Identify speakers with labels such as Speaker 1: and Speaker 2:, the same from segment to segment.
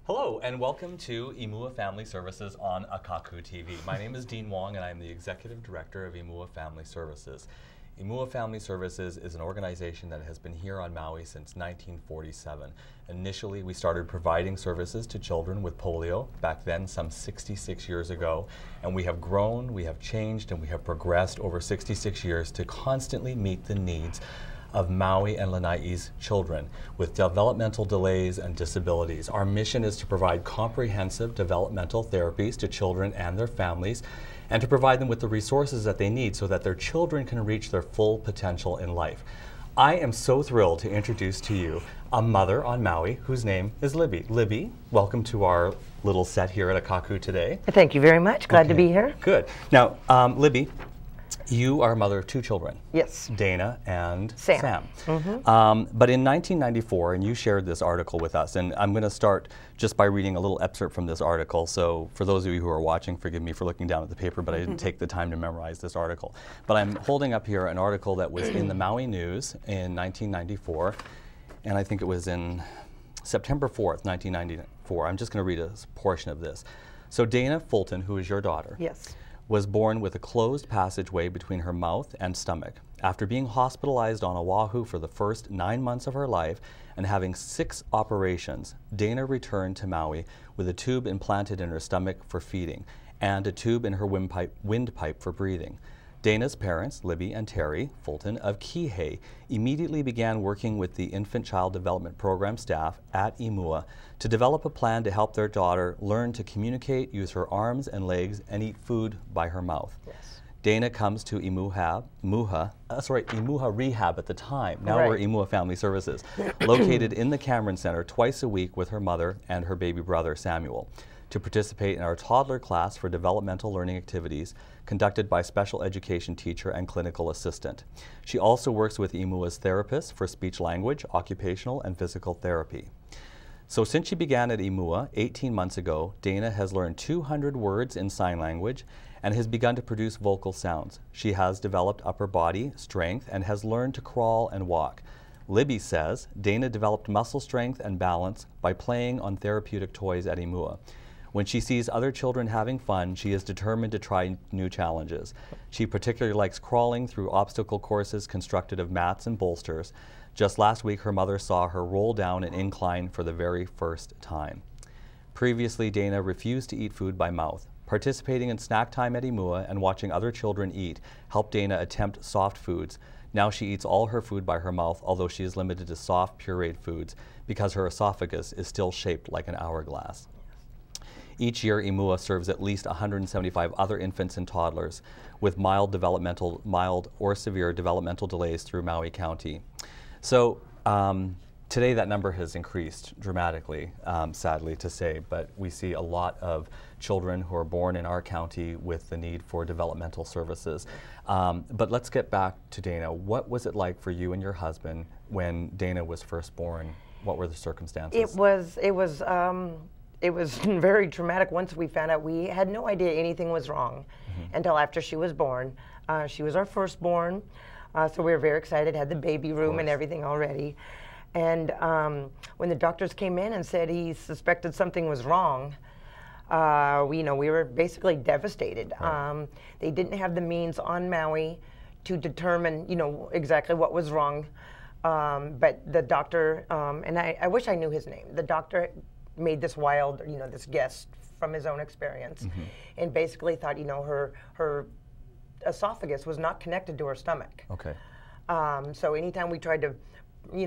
Speaker 1: Hello and welcome to Imua Family Services on Akaku TV. My name is Dean Wong and I'm the Executive Director of Imua Family Services. Imua Family Services is an organization that has been here on Maui since 1947. Initially, we started providing services to children with polio, back then some 66 years ago, and we have grown, we have changed, and we have progressed over 66 years to constantly meet the needs of Maui and Lanai's children with developmental delays and disabilities. Our mission is to provide comprehensive developmental therapies to children and their families and to provide them with the resources that they need so that their children can reach their full potential in life. I am so thrilled to introduce to you a mother on Maui whose name is Libby. Libby, welcome to our little set here at Akaku today.
Speaker 2: Thank you very much. Glad to be here.
Speaker 1: Good. Now, Libby, you are a mother of two children.
Speaker 2: Yes.
Speaker 1: Dana and Sam.
Speaker 2: Mm-hmm.
Speaker 1: But in 1994, and you shared this article with us, and I'm going to start just by reading a little excerpt from this article. So for those of you who are watching, forgive me for looking down at the paper, but I didn't take the time to memorize this article. But I'm holding up here an article that was in the Maui News in 1994, and I think it was in September 4th, 1994. I'm just going to read a portion of this. So Dana Fulton, who is your daughter,
Speaker 2: Yes.
Speaker 1: was born with a closed passageway between her mouth and stomach. After being hospitalized on Oahu for the first 9 months of her life and having 6 operations, Dana returned to Maui with a tube implanted in her stomach for feeding and a tube in her windpipe for breathing. Dana's parents, Libby and Terry Fulton of Kihei, immediately began working with the Infant Child Development Program staff at Imua to develop a plan to help their daughter learn to communicate, use her arms and legs, and eat food by her mouth.
Speaker 2: Yes.
Speaker 1: Dana comes to Imua Rehab at the time. Now
Speaker 2: Right.
Speaker 1: we're Imua Family Services, located in the Cameron Center twice a week with her mother and her baby brother Samuel, to participate in our toddler class for developmental learning activities conducted by special education teacher and clinical assistant. She also works with Imua's therapist for speech language, occupational, and physical therapy. So since she began at Imua 18 months ago, Dana has learned 200 words in sign language and has begun to produce vocal sounds. She has developed upper body strength and has learned to crawl and walk. Libby says Dana developed muscle strength and balance by playing on therapeutic toys at Imua. When she sees other children having fun, she is determined to try new challenges. She particularly likes crawling through obstacle courses constructed of mats and bolsters. Just last week, her mother saw her roll down an incline for the very first time. Previously, Dana refused to eat food by mouth. Participating in snack time at Imua and watching other children eat helped Dana attempt soft foods. Now she eats all her food by her mouth, although she is limited to soft, pureed foods because her esophagus is still shaped like an hourglass. Each year, Imua serves at least 175 other infants and toddlers with mild or severe developmental delays through Maui County. So today that number has increased dramatically, sadly to say, but we see a lot of children who are born in our county with the need for developmental services. But let's get back to Dana. What was it like for you and your husband when Dana was first born? What were the circumstances?
Speaker 2: It was very traumatic. Once we found out, we had no idea anything was wrong until after she was born. She was our firstborn, so we were very excited, had the baby room and everything already. And when the doctors came in and said he suspected something was wrong, we were basically devastated.
Speaker 1: Right.
Speaker 2: They didn't have the means on Maui to determine, exactly what was wrong. But the doctor, and I wish I knew his name, the doctor made this wild, this guess from his own experience, and basically thought, her esophagus was not connected to her stomach.
Speaker 1: Okay.
Speaker 2: So anytime we tried to,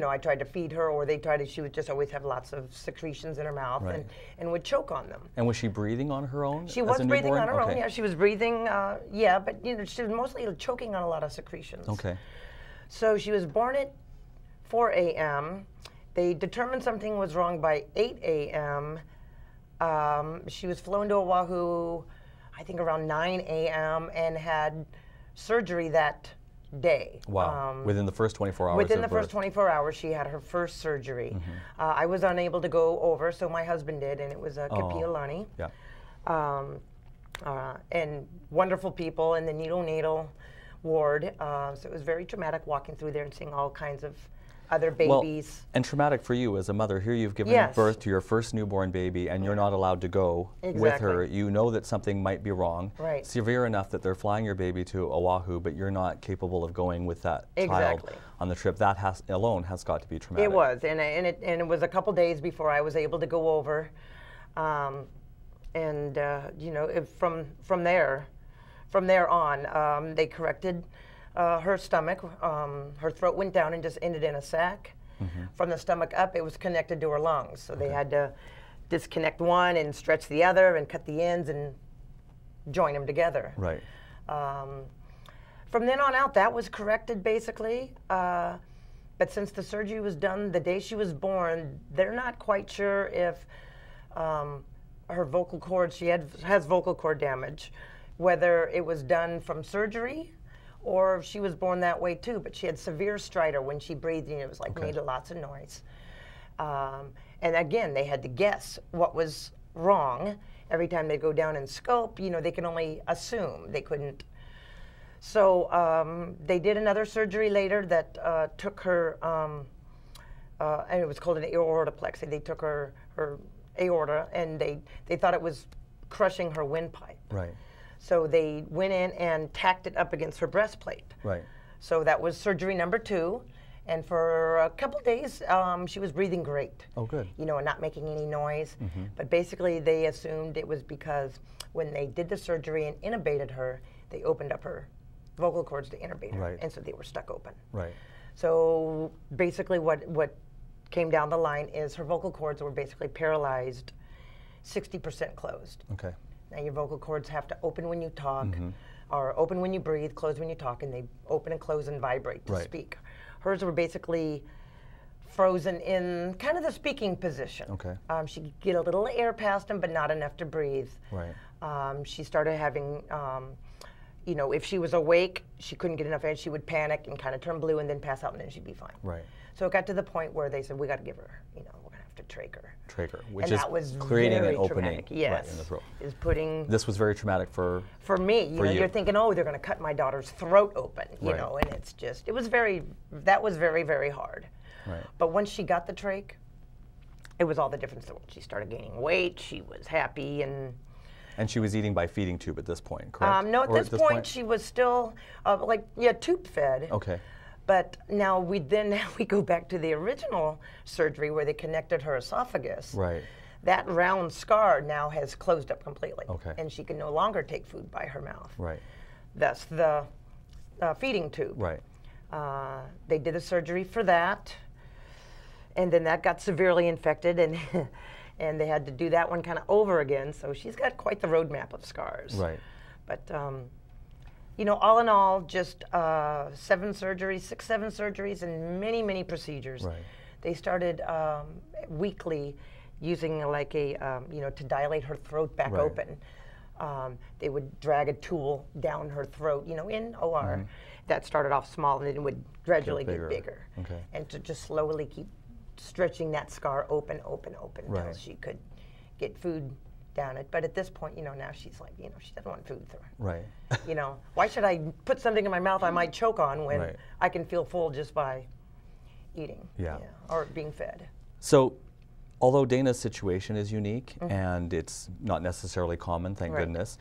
Speaker 2: I tried to feed her, or she would just always have lots of secretions in her mouth,
Speaker 1: Right.
Speaker 2: and would choke on them.
Speaker 1: And was she breathing on her own?
Speaker 2: She
Speaker 1: as
Speaker 2: was
Speaker 1: a
Speaker 2: breathing
Speaker 1: newborn?
Speaker 2: on her own.
Speaker 1: Okay.
Speaker 2: Yeah, she was breathing. But she was mostly choking on a lot of secretions.
Speaker 1: Okay.
Speaker 2: So she was born at 4 a.m. They determined something was wrong by 8 a.m. She was flown to Oahu, I think around 9 a.m. and had surgery that day.
Speaker 1: Wow. Within the first 24 hours
Speaker 2: Within
Speaker 1: of
Speaker 2: the
Speaker 1: birth.
Speaker 2: first 24 hours, she had her first surgery. I was unable to go over, so my husband did, and it was Kapi'olani.
Speaker 1: Yeah.
Speaker 2: And wonderful people in the neonatal ward. So it was very traumatic walking through there and seeing all kinds of other babies.
Speaker 1: Well, and traumatic for you as a mother. Here you've given birth to your first newborn baby, and you're not allowed to go with her. You know that something might be wrong, severe enough that they're flying your baby to Oahu, but you're not capable of going with that child on the trip. That alone has got to be traumatic.
Speaker 2: It was, and it was a couple days before I was able to go over, you know, from there on, they corrected her stomach. Her throat went down and just ended in a sac. From the stomach up, it was connected to her lungs. So they had to disconnect one and stretch the other and cut the ends and join them together.
Speaker 1: Right.
Speaker 2: From then on out, that was corrected basically. But since the surgery was done the day she was born, they're not quite sure if her vocal cords, she has vocal cord damage, whether it was done from surgery or if she was born that way too. But she had severe stridor when she breathed, and it was like made lots of noise. And again, they had to guess what was wrong. Every time they go down and scope, you know, they can only assume. They couldn't. So they did another surgery later that took her, and it was called an aortoplexy. They took her aorta, and they thought it was crushing her windpipe.
Speaker 1: Right.
Speaker 2: So they went in and tacked it up against her breastplate.
Speaker 1: Right.
Speaker 2: So that was surgery number 2. And for a couple days, she was breathing great.
Speaker 1: Oh, good.
Speaker 2: You know, and not making any noise. But basically, they assumed it was because when they did the surgery and intubated her, they opened up her vocal cords to intubate her.
Speaker 1: Right.
Speaker 2: And so they were stuck open.
Speaker 1: Right.
Speaker 2: So basically, what came down the line is her vocal cords were basically paralyzed, 60% closed.
Speaker 1: Okay.
Speaker 2: Now your vocal cords have to open when you talk, or open when you breathe, close when you talk, and they open and close and vibrate to speak. Hers were basically frozen in kind of the speaking position.
Speaker 1: Okay.
Speaker 2: She could get a little air past them, but not enough to breathe.
Speaker 1: Right.
Speaker 2: She started having, you know, if she was awake, she couldn't get enough air, she would panic and kind of turn blue and then pass out, and then she'd be fine.
Speaker 1: Right.
Speaker 2: So it got to the point where they said, we got to give her, you know, we're going to have to trach her.
Speaker 1: Trach her, which
Speaker 2: and
Speaker 1: is
Speaker 2: that was
Speaker 1: creating
Speaker 2: very
Speaker 1: an opening
Speaker 2: traumatic. Yes.
Speaker 1: right in the throat.
Speaker 2: Is putting.
Speaker 1: This was very traumatic for
Speaker 2: me. You know, you're thinking, oh, they're going to cut my daughter's throat open, you know, and it's just, that was very, very hard.
Speaker 1: Right.
Speaker 2: But once she got the trach, it was all the difference. She started gaining weight, she was happy, and
Speaker 1: she was eating by feeding tube at this point, correct?
Speaker 2: No, at this point she was still tube fed.
Speaker 1: Okay.
Speaker 2: But now we go back to the original surgery where they connected her esophagus.
Speaker 1: Right.
Speaker 2: That round scar now has closed up completely.
Speaker 1: Okay.
Speaker 2: And she can no longer take food by her mouth.
Speaker 1: Right.
Speaker 2: That's the feeding tube.
Speaker 1: Right.
Speaker 2: They did a surgery for that, and then that got severely infected, and and they had to do that one kind of over again. So she's got quite the roadmap of scars.
Speaker 1: Right.
Speaker 2: But you know, all in all, just 7 surgeries, and many, many procedures.
Speaker 1: Right.
Speaker 2: They started weekly using like a, you know, to dilate her throat back open. They would drag a tool down her throat, you know, in OR. That started off small, and then it would gradually get bigger.
Speaker 1: Okay.
Speaker 2: And to just slowly keep stretching that scar open until she could get food down it. But at this point, you know, now she's like, you know, she doesn't want food through her.
Speaker 1: Right.
Speaker 2: You know, why should I put something in my mouth I might choke on when I can feel full just by eating or being fed?
Speaker 1: So, although Dana's situation is unique and it's not necessarily common, thank goodness,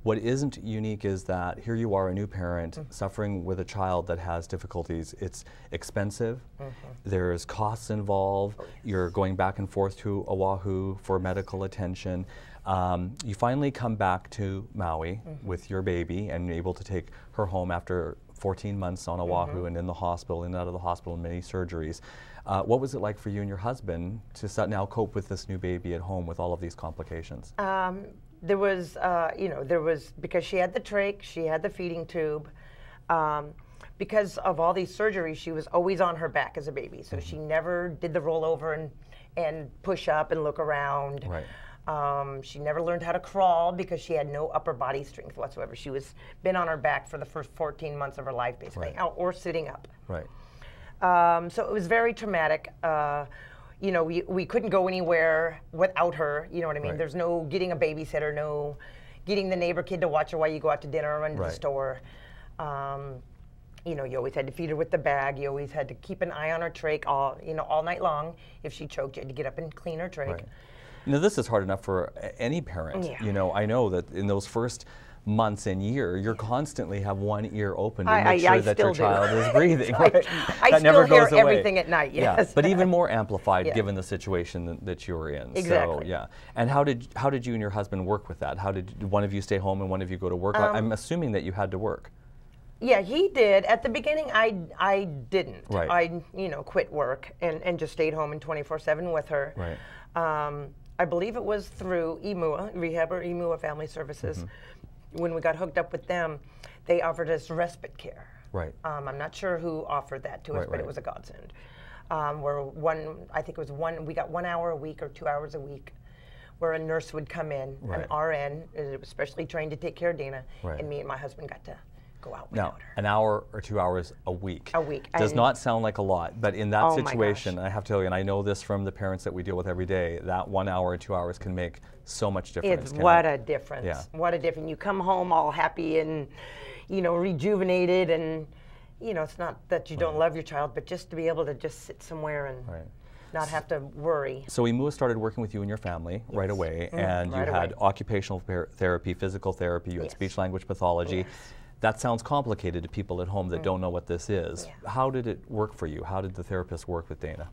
Speaker 1: what isn't unique is that here you are, a new parent, suffering with a child that has difficulties. It's expensive, there's costs involved, you're going back and forth to Oahu for medical attention. You finally come back to Maui with your baby and you're able to take her home after 14 months on Oahu and in the hospital, in and out of the hospital, many surgeries. What was it like for you and your husband to now cope with this new baby at home with all of these complications?
Speaker 2: There was, you know, because she had the trach, she had the feeding tube. Because of all these surgeries, she was always on her back as a baby. So she never did the rollover and push up and look around.
Speaker 1: Right.
Speaker 2: She never learned how to crawl because she had no upper body strength whatsoever. She was been on her back for the first 14 months of her life, basically, or sitting up.
Speaker 1: Right.
Speaker 2: So it was very traumatic. You know, we couldn't go anywhere without her. You know what I mean? There's no getting a babysitter, no getting the neighbor kid to watch her while you go out to dinner or run to the store. You know, you always had to feed her with the bag. You always had to keep an eye on her trach all night long. If she choked, you had to get up and clean her trach.
Speaker 1: Right. You know, this is hard enough for any parent.
Speaker 2: Yeah.
Speaker 1: You know, I know that in those first months and year, you're constantly have one ear open to make sure that your child is breathing. Right?
Speaker 2: I
Speaker 1: that
Speaker 2: still
Speaker 1: never
Speaker 2: hear
Speaker 1: goes away.
Speaker 2: everything at night. Yes.
Speaker 1: Yeah, but even more amplified
Speaker 2: Yeah.
Speaker 1: given the situation that you were in.
Speaker 2: Exactly.
Speaker 1: So, yeah. And how did you and your husband work with that? How did one of you stay home and one of you go to work? I'm assuming that you had to work.
Speaker 2: Yeah, he did. At the beginning, I didn't.
Speaker 1: Right.
Speaker 2: I quit work and just stayed home and 24/7 with her.
Speaker 1: Right.
Speaker 2: I believe it was through Imua Rehab or Imua Family Services. When we got hooked up with them, they offered us respite care.
Speaker 1: Right.
Speaker 2: I'm not sure who offered that to us, but it was a godsend. I think it was we got 1 hour a week or 2 hours a week, where a nurse would come in,
Speaker 1: Right.
Speaker 2: an RN, especially trained to take care of Dana,
Speaker 1: Right.
Speaker 2: and me and my husband got to go out
Speaker 1: Now,
Speaker 2: without her.
Speaker 1: an hour or 2 hours a week.
Speaker 2: A week.
Speaker 1: Does
Speaker 2: And-
Speaker 1: not sound like a lot, but in that
Speaker 2: Oh my
Speaker 1: situation,
Speaker 2: gosh.
Speaker 1: I have to tell you, and I know this from the parents that we deal with every day, that 1 hour or 2 hours can make so much difference.
Speaker 2: It's
Speaker 1: can't
Speaker 2: what
Speaker 1: it?
Speaker 2: a difference.
Speaker 1: Yeah.
Speaker 2: What a difference. You come home all happy and, rejuvenated, and, it's not that you don't love your child, but just to be able to just sit somewhere and
Speaker 1: Right.
Speaker 2: not have to worry.
Speaker 1: So Imua started working with you and your family right away, and you
Speaker 2: right
Speaker 1: had
Speaker 2: away.
Speaker 1: occupational therapy, physical therapy, you had
Speaker 2: Yes.
Speaker 1: speech-language pathology.
Speaker 2: Yes.
Speaker 1: That sounds complicated to people at home that don't know what this is.
Speaker 2: Yeah.
Speaker 1: How did it work for you? How did the therapist work with Dana?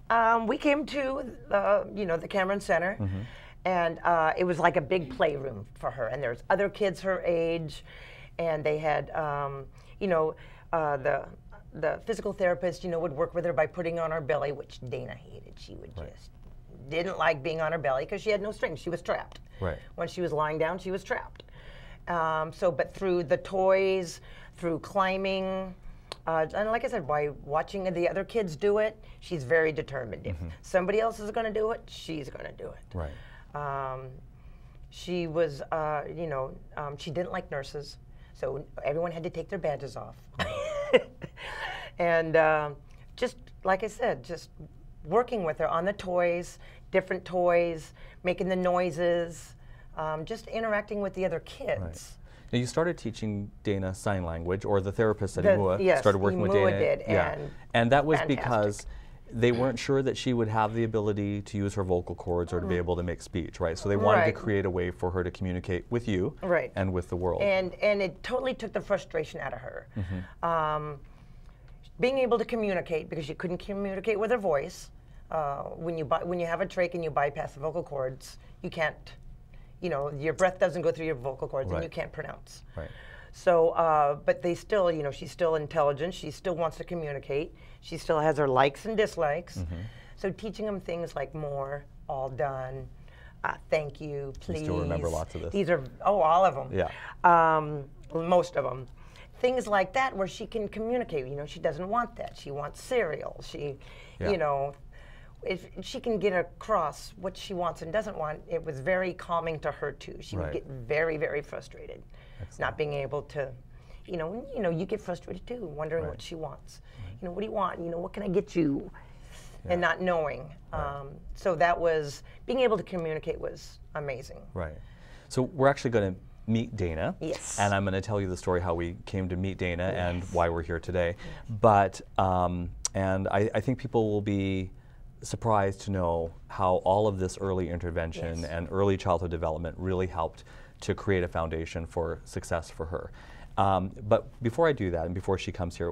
Speaker 2: We came to, the Cameron Center, and it was like a big playroom for her. And there's other kids her age, and they had, the physical therapist, would work with her by putting on her belly, which Dana hated. She would just didn't like being on her belly because she had no strength. She was trapped.
Speaker 1: Right.
Speaker 2: When she was lying down, she was trapped. But through the toys, through climbing, and like I said, by watching the other kids do it, she's very determined. If somebody else is going to do it, she's going to do it.
Speaker 1: Right.
Speaker 2: She was, she didn't like nurses, so everyone had to take their badges off. And just like I said, just working with her on the toys, different toys, making the noises, just interacting with the other kids.
Speaker 1: Right. Now you started teaching Dana sign language, or the therapist at
Speaker 2: The-
Speaker 1: Imua
Speaker 2: yes,
Speaker 1: started working with
Speaker 2: Imua
Speaker 1: Dana.
Speaker 2: did,
Speaker 1: yeah.
Speaker 2: and
Speaker 1: that was
Speaker 2: fantastic.
Speaker 1: because they weren't sure that she would have the ability to use her vocal cords or to be able to make speech, right? So they wanted to
Speaker 2: Right.
Speaker 1: create a way for her to communicate with you
Speaker 2: Right.
Speaker 1: and with the world.
Speaker 2: And it totally took the frustration out of her. Being able to communicate, because she couldn't communicate with her voice. When you have a trach and you bypass the vocal cords, you can't, your breath doesn't go through your vocal cords,
Speaker 1: Right.
Speaker 2: and you can't pronounce.
Speaker 1: Right.
Speaker 2: So, but they still, she's still intelligent. She still wants to communicate. She still has her likes and dislikes. So teaching them things like more, all done, thank you, please.
Speaker 1: You still remember lots of this?
Speaker 2: These are, all of them.
Speaker 1: Yeah.
Speaker 2: Most of them. Things like that where she can communicate. She doesn't want that. She wants cereal. She,
Speaker 1: Yeah.
Speaker 2: If she can get across what she wants and doesn't want, it was very calming to her too. She would
Speaker 1: Right.
Speaker 2: get very, very frustrated, not being able to, you get frustrated too, wondering
Speaker 1: Right.
Speaker 2: what she wants. What do you want? What can I get you? And not knowing. So that was, being able to communicate was amazing.
Speaker 1: Right. So we're actually going to meet Dana.
Speaker 2: Yes.
Speaker 1: And I'm going to tell you the story how we came to meet Dana and why we're here today. But, and I think people will be surprised to know how all of this early intervention and early childhood development really helped to create a foundation for success for her. But before I do that, and before she comes here,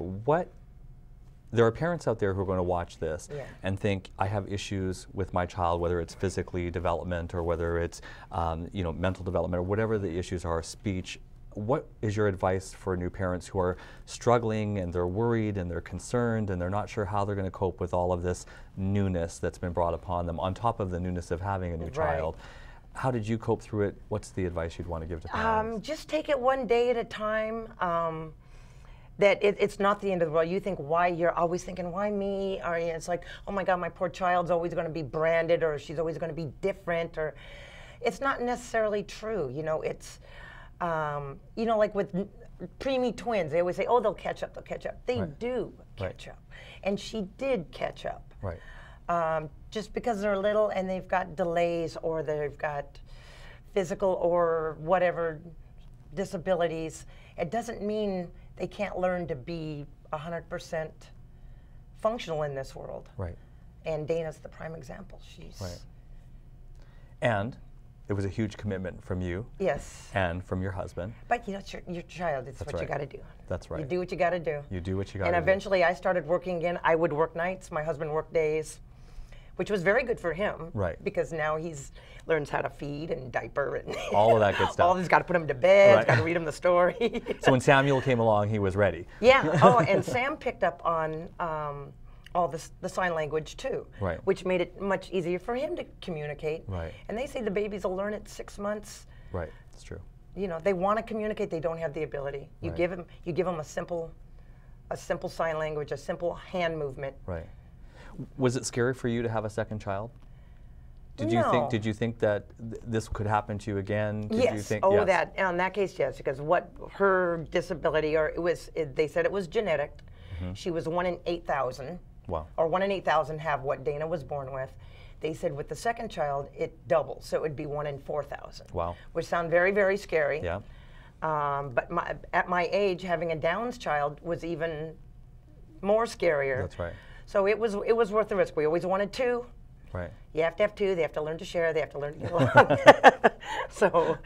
Speaker 1: there are parents out there who are going to watch this and think, I have issues with my child, whether it's physically development or whether it's mental development or whatever the issues are, speech. What is your advice for new parents who are struggling and they're worried and they're concerned and they're not sure how they're going to cope with all of this newness that's been brought upon them on top of the newness of having a new child? How did you cope through it? What's the advice you'd want to give to parents?
Speaker 2: Just take it one day at a time. That it's not the end of the world. You think, why? You're always thinking, why me? Or it's like, oh my God, my poor child's always going to be branded, or she's always going to be different, or it's not necessarily true. It's, like with preemie twins, they always say, oh, they'll catch up, they'll catch up. They do catch up, and she did catch up.
Speaker 1: Right.
Speaker 2: Just because they're little and they've got delays or they've got physical or whatever disabilities, it doesn't mean they can't learn to be 100% functional in this world.
Speaker 1: Right.
Speaker 2: And Dana's the prime example. She's
Speaker 1: right. And it was a huge commitment from you.
Speaker 2: Yes.
Speaker 1: And from your husband.
Speaker 2: But you know, it's your child. It's what you got to do.
Speaker 1: That's right.
Speaker 2: You do what you got to do.
Speaker 1: You do what you got to do.
Speaker 2: And eventually I started working again. I would work nights. My husband worked days, which was very good for him.
Speaker 1: Right.
Speaker 2: Because now he's learns how to feed and diaper and
Speaker 1: all of that good stuff.
Speaker 2: All this, got to put him to bed,
Speaker 1: Right.
Speaker 2: got to read him the story.
Speaker 1: So when Samuel came along, he was ready.
Speaker 2: Yeah. Oh, and Sam picked up on all the sign language too,
Speaker 1: Right.
Speaker 2: which made it much easier for him to communicate.
Speaker 1: Right.
Speaker 2: And they say the babies will learn at 6 months.
Speaker 1: Right. That's true.
Speaker 2: You know, they want to communicate, they don't have the ability. You
Speaker 1: Right.
Speaker 2: give them a simple sign language, a simple hand movement.
Speaker 1: Right. Was it scary for you to have a second child? Did
Speaker 2: No.
Speaker 1: you think that this could happen to you again? Did
Speaker 2: Yes.
Speaker 1: You think,
Speaker 2: oh,
Speaker 1: yes.
Speaker 2: that in that case, yes, because what her disability, or they said it was genetic.
Speaker 1: Mm-hmm.
Speaker 2: She was 1 in 8,000.
Speaker 1: Wow.
Speaker 2: Or 1 in 8,000 have what Dana was born with. They said with the second child, it doubles, so it would be 1 in 4,000.
Speaker 1: Wow.
Speaker 2: Which sound very, very scary.
Speaker 1: Yeah.
Speaker 2: But at my age, having a Down's child was even more scarier.
Speaker 1: That's right.
Speaker 2: So it was worth the risk. We always wanted 2.
Speaker 1: Right.
Speaker 2: You have to have 2. They have to learn to share. They have to learn to get along. So,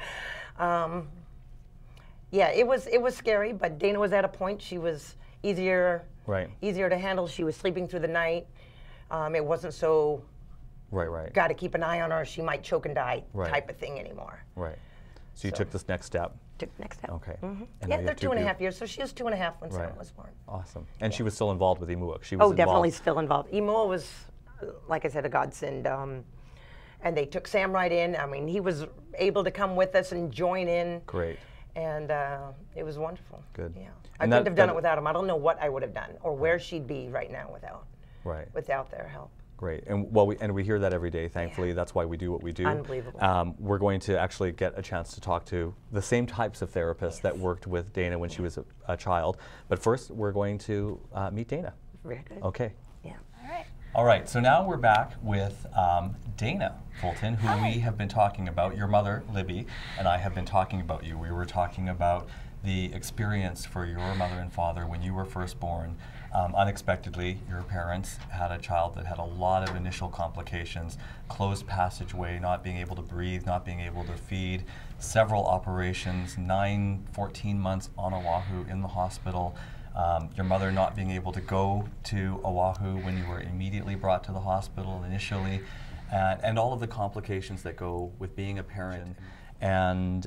Speaker 2: yeah, it was scary. But Dana was at a point. She was easier to handle. She was sleeping through the night. It wasn't so
Speaker 1: Right.
Speaker 2: got to keep an eye on her. She might choke and die
Speaker 1: Right.
Speaker 2: type of thing anymore.
Speaker 1: Right. So you took this next step.
Speaker 2: Took the next step.
Speaker 1: Okay.
Speaker 2: Mm-hmm.
Speaker 1: And
Speaker 2: Yeah,
Speaker 1: now you
Speaker 2: they're
Speaker 1: have
Speaker 2: 2.5 years. So she was 2.5 when
Speaker 1: Right.
Speaker 2: Sam was born.
Speaker 1: Awesome. And she was still involved with Imua. She was
Speaker 2: Oh,
Speaker 1: involved.
Speaker 2: definitely still involved. Imua was, like I said, a godsend. And they took Sam right in. I mean, he was able to come with us and join in.
Speaker 1: Great.
Speaker 2: And it was wonderful.
Speaker 1: Good.
Speaker 2: Yeah. I
Speaker 1: And
Speaker 2: couldn't have done it without him. I don't know what I would have done or where she'd be right now without their help.
Speaker 1: Great. And we hear that every day, thankfully. That's why we do what we do.
Speaker 2: Unbelievable.
Speaker 1: We're going to actually get a chance to talk to the same types of therapists that worked with Dana when she was a child. But first, we're going to meet Dana.
Speaker 2: Very good.
Speaker 1: Okay.
Speaker 2: Yeah.
Speaker 3: All right.
Speaker 1: All right, so now we're back with Dana Fulton, who we have been talking about. Your mother, Libby, and I have been talking about you. We were talking about the experience for your mother and father when you were first born. Unexpectedly, your parents had a child that had a lot of initial complications, closed passageway, not being able to breathe, not being able to feed, several operations, 14 months on Oahu in the hospital. Your mother not being able to go to Oahu when you were immediately brought to the hospital initially, and all of the complications that go with being a parent, and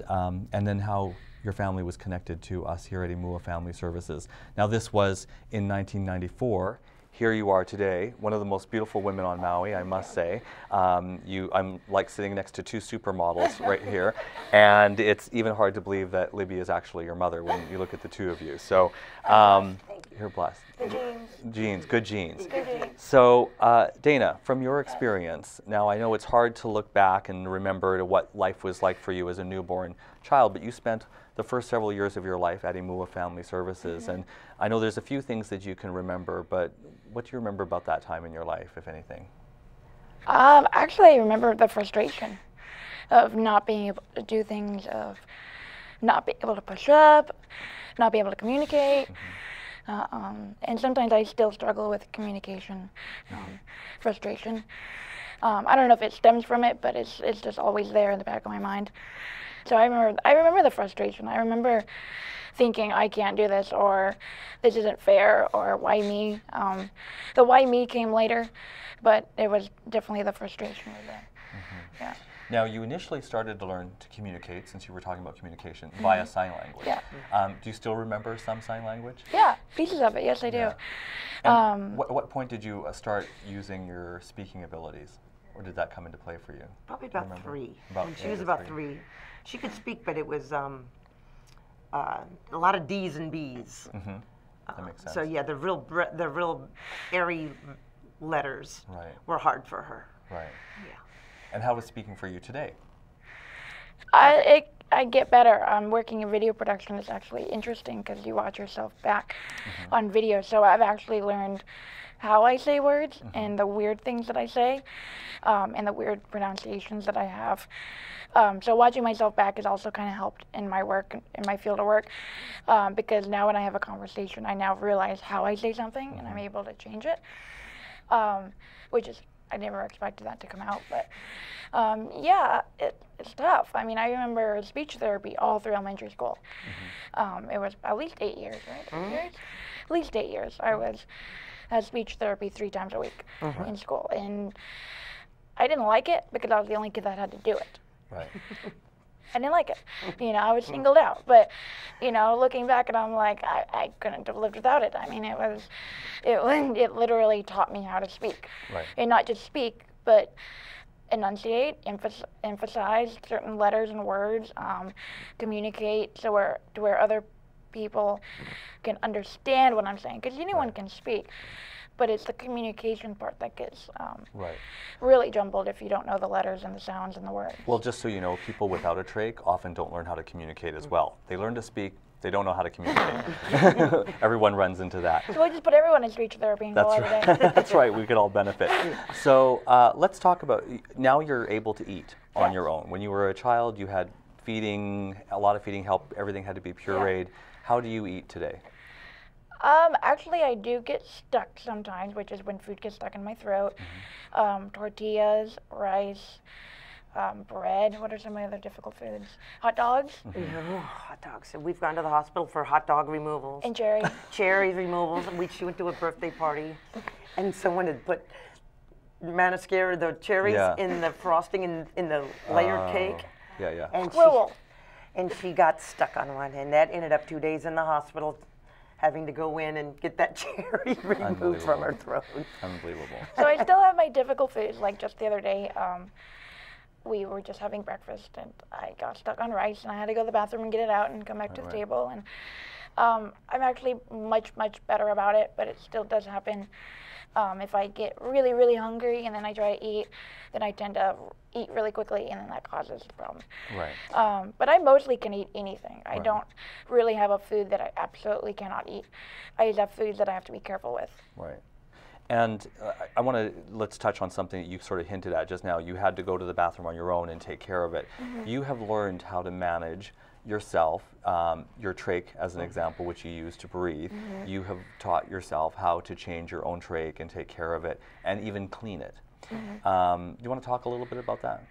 Speaker 1: then how your family was connected to us here at Imua Family Services. Now this was in 1994. Here you are today, one of the most beautiful women on Maui, I must say. I'm like sitting next to 2 supermodels right here, and it's even hard to believe that Libby is actually your mother when you look at the 2 of you. So you're blessed.
Speaker 2: Good genes.
Speaker 1: Genes, good genes.
Speaker 3: Good genes.
Speaker 1: So Dana, from your experience, now I know it's hard to look back and remember what life was like for you as a newborn child, but you spent the first several years of your life at Imua Family Services, and I know there's a few things that you can remember, but what do you remember about that time in your life, if anything?
Speaker 3: Actually, I remember the frustration of not being able to do things, of not being able to push up, not being able to communicate. And sometimes I still struggle with communication, frustration. I don't know if it stems from it, but it's just always there in the back of my mind. So I remember the frustration. I remember thinking I can't do this, or this isn't fair, or why me. The why me came later, but it was definitely the frustration was there. Yeah.
Speaker 1: Now, you initially started to learn to communicate, since you were talking about communication, via sign language.
Speaker 3: Yeah.
Speaker 1: Do you still remember some sign language?
Speaker 3: Yeah, pieces of it, yes I do.
Speaker 1: Yeah. And what point did you start using your speaking abilities? Or did that come into play for you?
Speaker 2: Probably about
Speaker 1: Remember?
Speaker 2: 3.
Speaker 1: About
Speaker 2: She was about 3. She could speak, but it was a lot of D's and B's.
Speaker 1: Mm-hmm. That makes sense.
Speaker 2: So yeah, the real airy letters were hard for her.
Speaker 1: Right.
Speaker 2: Yeah.
Speaker 1: And how was speaking for you today?
Speaker 3: I get better. Working in video production is actually interesting because you watch yourself back on video. So I've actually learned how I say words and the weird things that I say, and the weird pronunciations that I have. So watching myself back has also kind of helped in my work, in my field of work, because now when I have a conversation, I now realize how I say something and I'm able to change it, which is, I never expected that to come out, but yeah, it's tough. I mean, I remember speech therapy all through elementary school. It was at least 8 years, right? 8 years? At least 8 years. I had speech therapy 3 times a week in school, and I didn't like it because I was the only kid that had to do it.
Speaker 1: Right.
Speaker 3: I didn't like it. You know, I was singled out. But, you know, looking back, and I'm like, I couldn't have lived without it. I mean, it literally taught me how to speak.
Speaker 1: Right.
Speaker 3: And not just speak, but enunciate, emphasize certain letters and words, communicate to where other people can understand what I'm saying. Because anyone can speak. But it's the communication part that gets really jumbled if you don't know the letters and the sounds and the words.
Speaker 1: Well, just so you know, people without a trach often don't learn how to communicate as well. They learn to speak, they don't know how to communicate. Everyone runs into that.
Speaker 3: So I just put everyone in speech therapy and call it a day.
Speaker 1: That's right, we could all benefit. So let's talk about, now you're able to eat on your own. When you were a child, you had feeding, a lot of feeding help, everything had to be pureed. How do you eat today?
Speaker 3: Actually, I do get stuck sometimes, which is when food gets stuck in my throat. Tortillas, rice, bread. What are some of the other difficult foods? Hot dogs?
Speaker 2: Hot dogs. We've gone to the hospital for hot dog removals.
Speaker 3: And cherry.
Speaker 2: Cherry removals. She went to a birthday party, and someone had put mascara, the cherries in the frosting in the layered cake. And she got stuck on one, and that ended up 2 days in the hospital, having to go in and get that cherry removed from her throat.
Speaker 1: Unbelievable.
Speaker 3: So I still have my difficult foods. Like just the other day, we were just having breakfast, and I got stuck on rice, and I had to go to the bathroom and get it out and come back to the table. And I'm actually much better about it, but it still does happen. If I get really, really hungry and then I try to eat, then I tend to eat really quickly, and then that causes problems.
Speaker 1: Right.
Speaker 3: But I mostly can eat anything. I don't really have a food that I absolutely cannot eat. I just have foods that I have to be careful with.
Speaker 1: Right. And I want to, let's touch on something that you sort of hinted at just now. You had to go to the bathroom on your own and take care of it. You have learned how to manage yourself, your trach as an example, which you use to breathe. You have taught yourself how to change your own trach and take care of it and even clean it. Do you want to talk a little bit about that?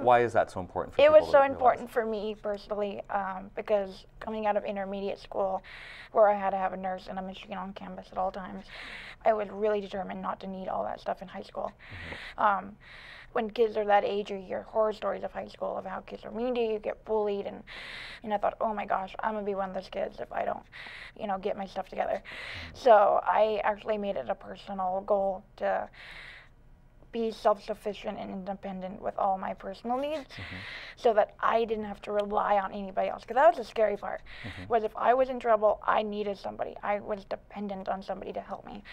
Speaker 1: Why is that so important for people?
Speaker 3: It was so important for me personally because coming out of intermediate school, where I had to have a nurse and a machine on campus at all times, I was really determined not to need all that stuff in high school. When kids are that age, you hear horror stories of high school of how kids are mean to you, get bullied, and I thought, oh my gosh, I'm gonna be one of those kids if I don't, get my stuff together. So I actually made it a personal goal to be self-sufficient and independent with all my personal needs, so that I didn't have to rely on anybody else. Because that was the scary part, was if I was in trouble, I needed somebody. I was dependent on somebody to help me.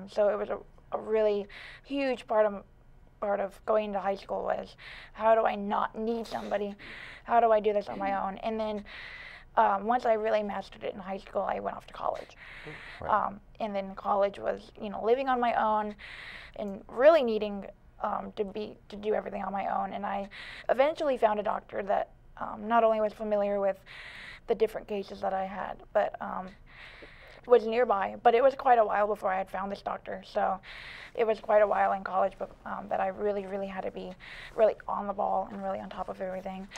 Speaker 3: So it was a really huge part of going into high school was, how do I not need somebody? How do I do this on my own? And then once I really mastered it in high school, I went off to college. And then college was, living on my own and really needing to do everything on my own. And I eventually found a doctor that not only was familiar with the different cases that I had, but was nearby. But it was quite a while before I had found this doctor. So it was quite a while in college that I really had to be really on the ball and really on top of everything.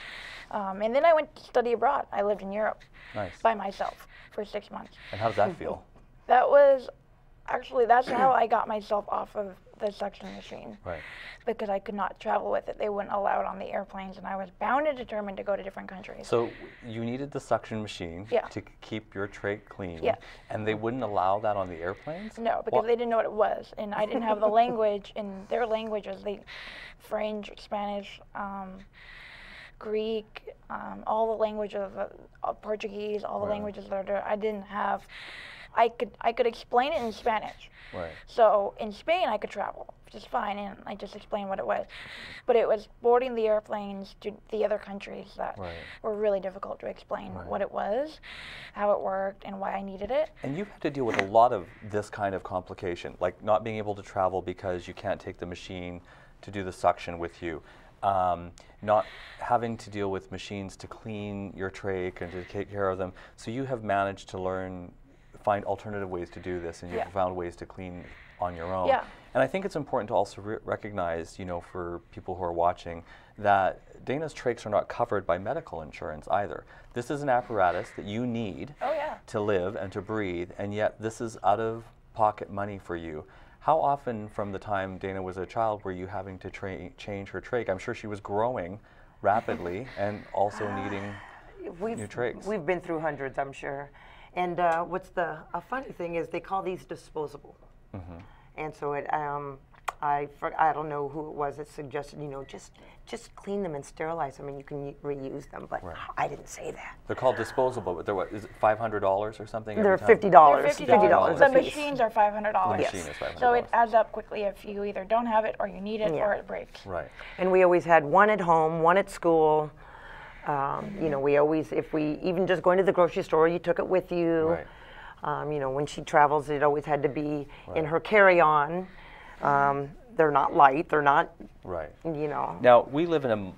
Speaker 3: And then I went to study abroad. I lived in Europe by myself for 6 months.
Speaker 1: And how does that feel?
Speaker 3: That was, actually, that's how I got myself off of the suction machine. Because I could not travel with it. They wouldn't allow it on the airplanes, and I was bound and determined to go to different countries.
Speaker 1: So you needed the suction machine to keep your trach clean, and they wouldn't allow that on the airplanes?
Speaker 3: No, because they didn't know what it was, and I didn't have the language, and their language was French, Spanish, Greek, all the languages of Portuguese, all the languages that are there. I didn't have. I could explain it in Spanish. So in Spain I could travel just fine, and I just explained what it was. But it was boarding the airplanes to the other countries that were really difficult to explain what it was, how it worked, and why I needed it.
Speaker 1: And you've had to deal with a lot of this kind of complication, like not being able to travel because you can't take the machine to do the suction with you. Not having to deal with machines to clean your trach and to take care of them. So you have managed to find alternative ways to do this, and you've found ways to clean on your own.
Speaker 3: Yeah.
Speaker 1: And I think it's important to also recognize, you know, for people who are watching, that Dana's trachs are not covered by medical insurance either. This is an apparatus that you need to live and to breathe, and yet this is out-of-pocket money for you. How often from the time Dana was a child were you having to change her trach? I'm sure she was growing rapidly and also needing new trachs.
Speaker 2: We've been through hundreds, I'm sure. And what's a funny thing is they call these disposable. And so I don't know who it was that suggested, you know, just clean them and sterilize them and you can reuse them, but I didn't say that.
Speaker 1: They're called disposable, but they're what, is it $500 or something?
Speaker 2: They're $50.
Speaker 3: They're $50. The
Speaker 2: a piece.
Speaker 3: machines are $500.
Speaker 1: The machine is $500.
Speaker 3: So it adds up quickly if you either don't have it or you need it or it breaks.
Speaker 1: Right.
Speaker 2: And we always had one at home, one at school. You know, we always, if we even just going to the grocery store, you took it with you. You know, when she travels, it always had to be in her carry-on. They're not light. They're not, you know.
Speaker 1: Now, we live in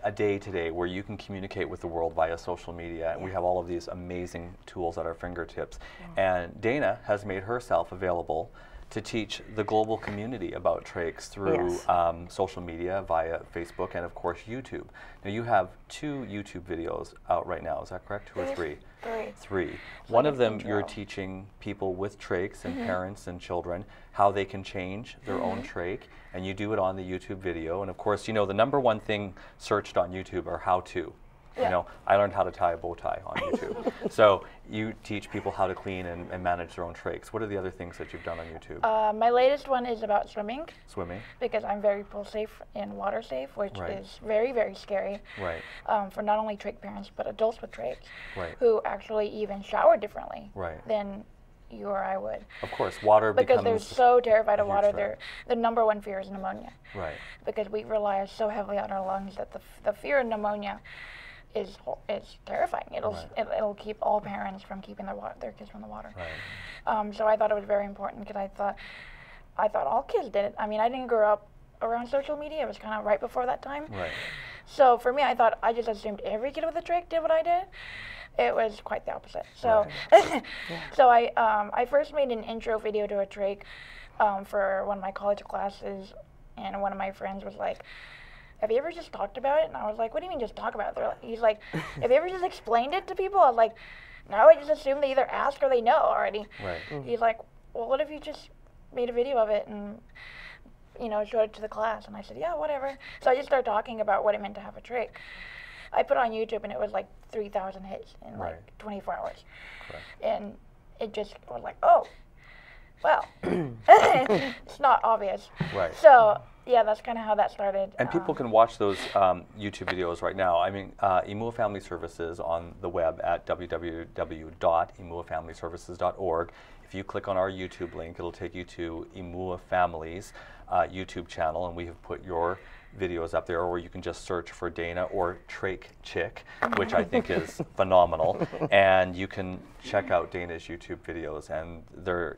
Speaker 1: a day today where you can communicate with the world via social media, and we have all of these amazing tools at our fingertips. And Dana has made herself available to teach the global community about trachs through social media via Facebook and, of course, YouTube. Now, you have 2 YouTube videos out right now. Is that correct? 2 or 3? 3. One of them, you're teaching people with trachs and parents and children how they can change their own trach, and you do it on the YouTube video. And of course, you know, the #1 thing searched on YouTube are how-to. You know, I learned how to tie a bow tie on YouTube. So you teach people how to clean and manage their own trachs. What are the other things that you've done on YouTube?
Speaker 3: My latest one is about swimming.
Speaker 1: Swimming.
Speaker 3: Because I'm very pool safe and water safe, which is very, very scary for not only trach parents, but adults with trachs who actually even shower differently than you or I would.
Speaker 1: Of course, water
Speaker 3: because they're so terrified of water.
Speaker 1: threat.
Speaker 3: The #1 fear is pneumonia. Because we rely so heavily on our lungs that the fear of pneumonia is terrifying. It'll keep all parents from keeping their kids from the water. So I thought it was very important because I thought all kids did it. I mean, I didn't grow up around social media. It was kind of right before that time. So for me, I just assumed every kid with a trach did what I did. It was quite the opposite. So, so I first made an intro video to a trach for one of my college classes, and one of my friends was like, "Have you ever just talked about it?" And I was like, "What do you mean just talk about it?" He's like, "Have you ever just explained it to people?" I was like, "No, I just assume they either ask or they know already." He's like, "Well, what if you just made a video of it and, you know, showed it to the class?" And I said, "Yeah, whatever." So I just started talking about what it meant to have a trach. I put it on YouTube and it was like 3,000 hits in like 24 hours. And it just was like, oh, well, it's not obvious. So yeah, that's kind of how that started.
Speaker 1: And people can watch those YouTube videos right now. I mean, Imua Family Services on the web at www.imuafamilyservices.org. If you click on our YouTube link, it'll take you to Imua Family's YouTube channel, and we have put your videos up there, or you can just search for Dana or Trach Chick, which I think is phenomenal, and you can check out Dana's YouTube videos, and they're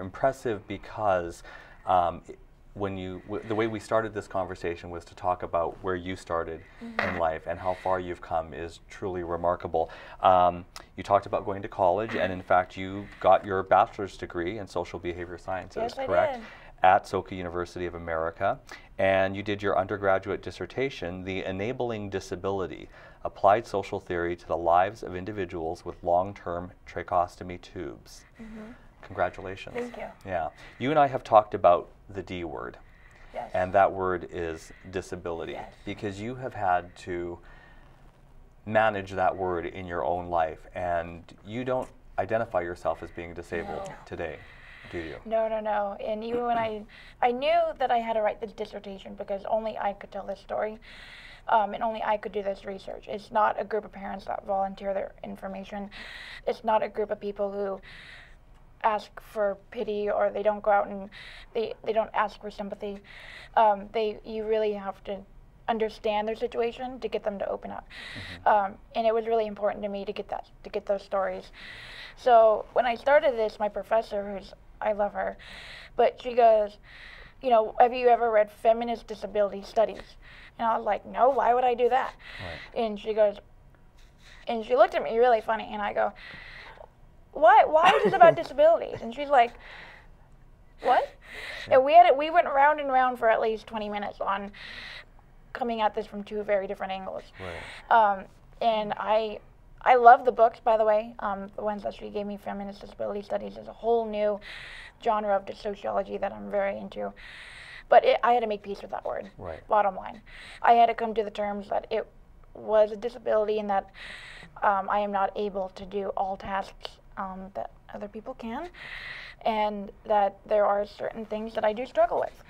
Speaker 1: impressive because the way we started this conversation was to talk about where you started in life and how far you've come is truly remarkable. You talked about going to college, and in fact you got your bachelor's degree in social behavior sciences, correct? At Soka University of America, and you did your undergraduate dissertation, The Enabling Disability, Applied Social Theory to the Lives of Individuals with Long-Term Tracheostomy Tubes. Congratulations.
Speaker 3: Thank you.
Speaker 1: Yeah. You and I have talked about the D word, and that word is disability, because you have had to manage that word in your own life, and you don't identify yourself as being disabled today. Do you? No.
Speaker 3: And even when I knew that I had to write this dissertation because only I could tell this story, and only I could do this research. It's not a group of parents that volunteer their information. It's not a group of people who ask for pity, or they don't go out and they don't ask for sympathy. You really have to understand their situation to get them to open up. And it was really important to me to get those stories. So when I started this, my professor, I love her, but she goes, you know, have you ever read feminist disability studies? And I was like, no, why would I do that? Right. And she goes, and she looked at me really funny, and I go, why is this about disabilities? And she's like, what? And we went round and round for at least 20 minutes on coming at this from two very different angles. Right. And I love the books, by the way. The ones that she gave me, Feminist Disability Studies, is a whole new genre of sociology that I'm very into. But I had to make peace with that word, right. Bottom line. I had to come to the terms that it was a disability and that I am not able to do all tasks that other people can, and that there are certain things that I do struggle with,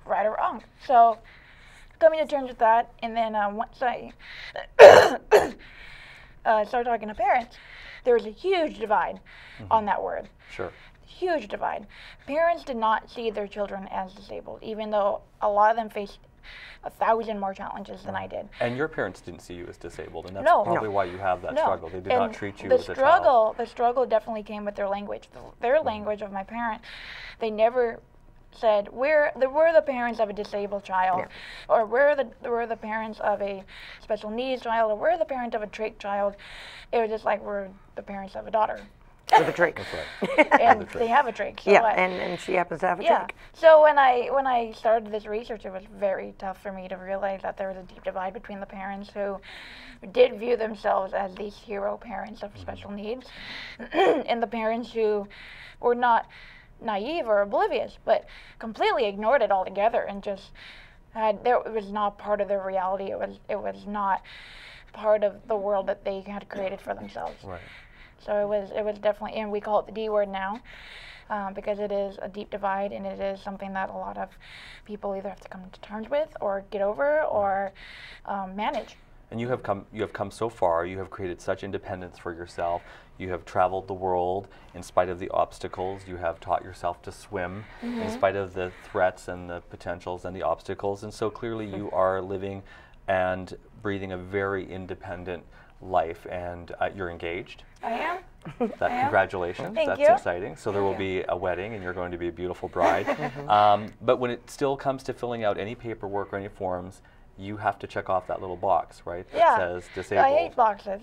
Speaker 3: right or wrong. So coming to terms with that, and then once I started talking to parents, there was a huge divide on that word. Sure. Huge divide. Parents did not see their children as disabled, even though a lot of them faced 1,000 more challenges than I did.
Speaker 1: And your parents didn't see you as disabled, and that's probably why you have that struggle. They did not treat you as a child.
Speaker 3: The struggle definitely came with their language. Their language of my parent, they never said, we're the parents of a disabled child, or we're the parents of a special needs child, or we're the parent of a trach child. It was just like, we're the parents of a daughter.
Speaker 2: With a trach.
Speaker 3: That's right. And they have a trach. So
Speaker 2: and she happens to have a trach.
Speaker 3: So when I started this research, it was very tough for me to realize that there was a deep divide between the parents who did view themselves as these hero parents of special needs, and the parents who were not naive or oblivious, but completely ignored it altogether and just it was not part of their reality. It was not part of the world that they had created for themselves. Right. So it was definitely, and we call it the D word now, because it is a deep divide, and it is something that a lot of people either have to come to terms with, or get over, or manage.
Speaker 1: And you have come so far. You have created such independence for yourself. You have traveled the world in spite of the obstacles. You have taught yourself to swim in spite of the threats and the potentials and the obstacles. And so clearly you are living and breathing a very independent life, and you're engaged.
Speaker 3: I am.
Speaker 1: Congratulations.
Speaker 3: Thank
Speaker 1: That's
Speaker 3: you.
Speaker 1: exciting. So there will be a wedding, and you're going to be a beautiful bride. But when it still comes to filling out any paperwork or any forms, you have to check off that little box, right? That says disabled.
Speaker 3: I hate boxes.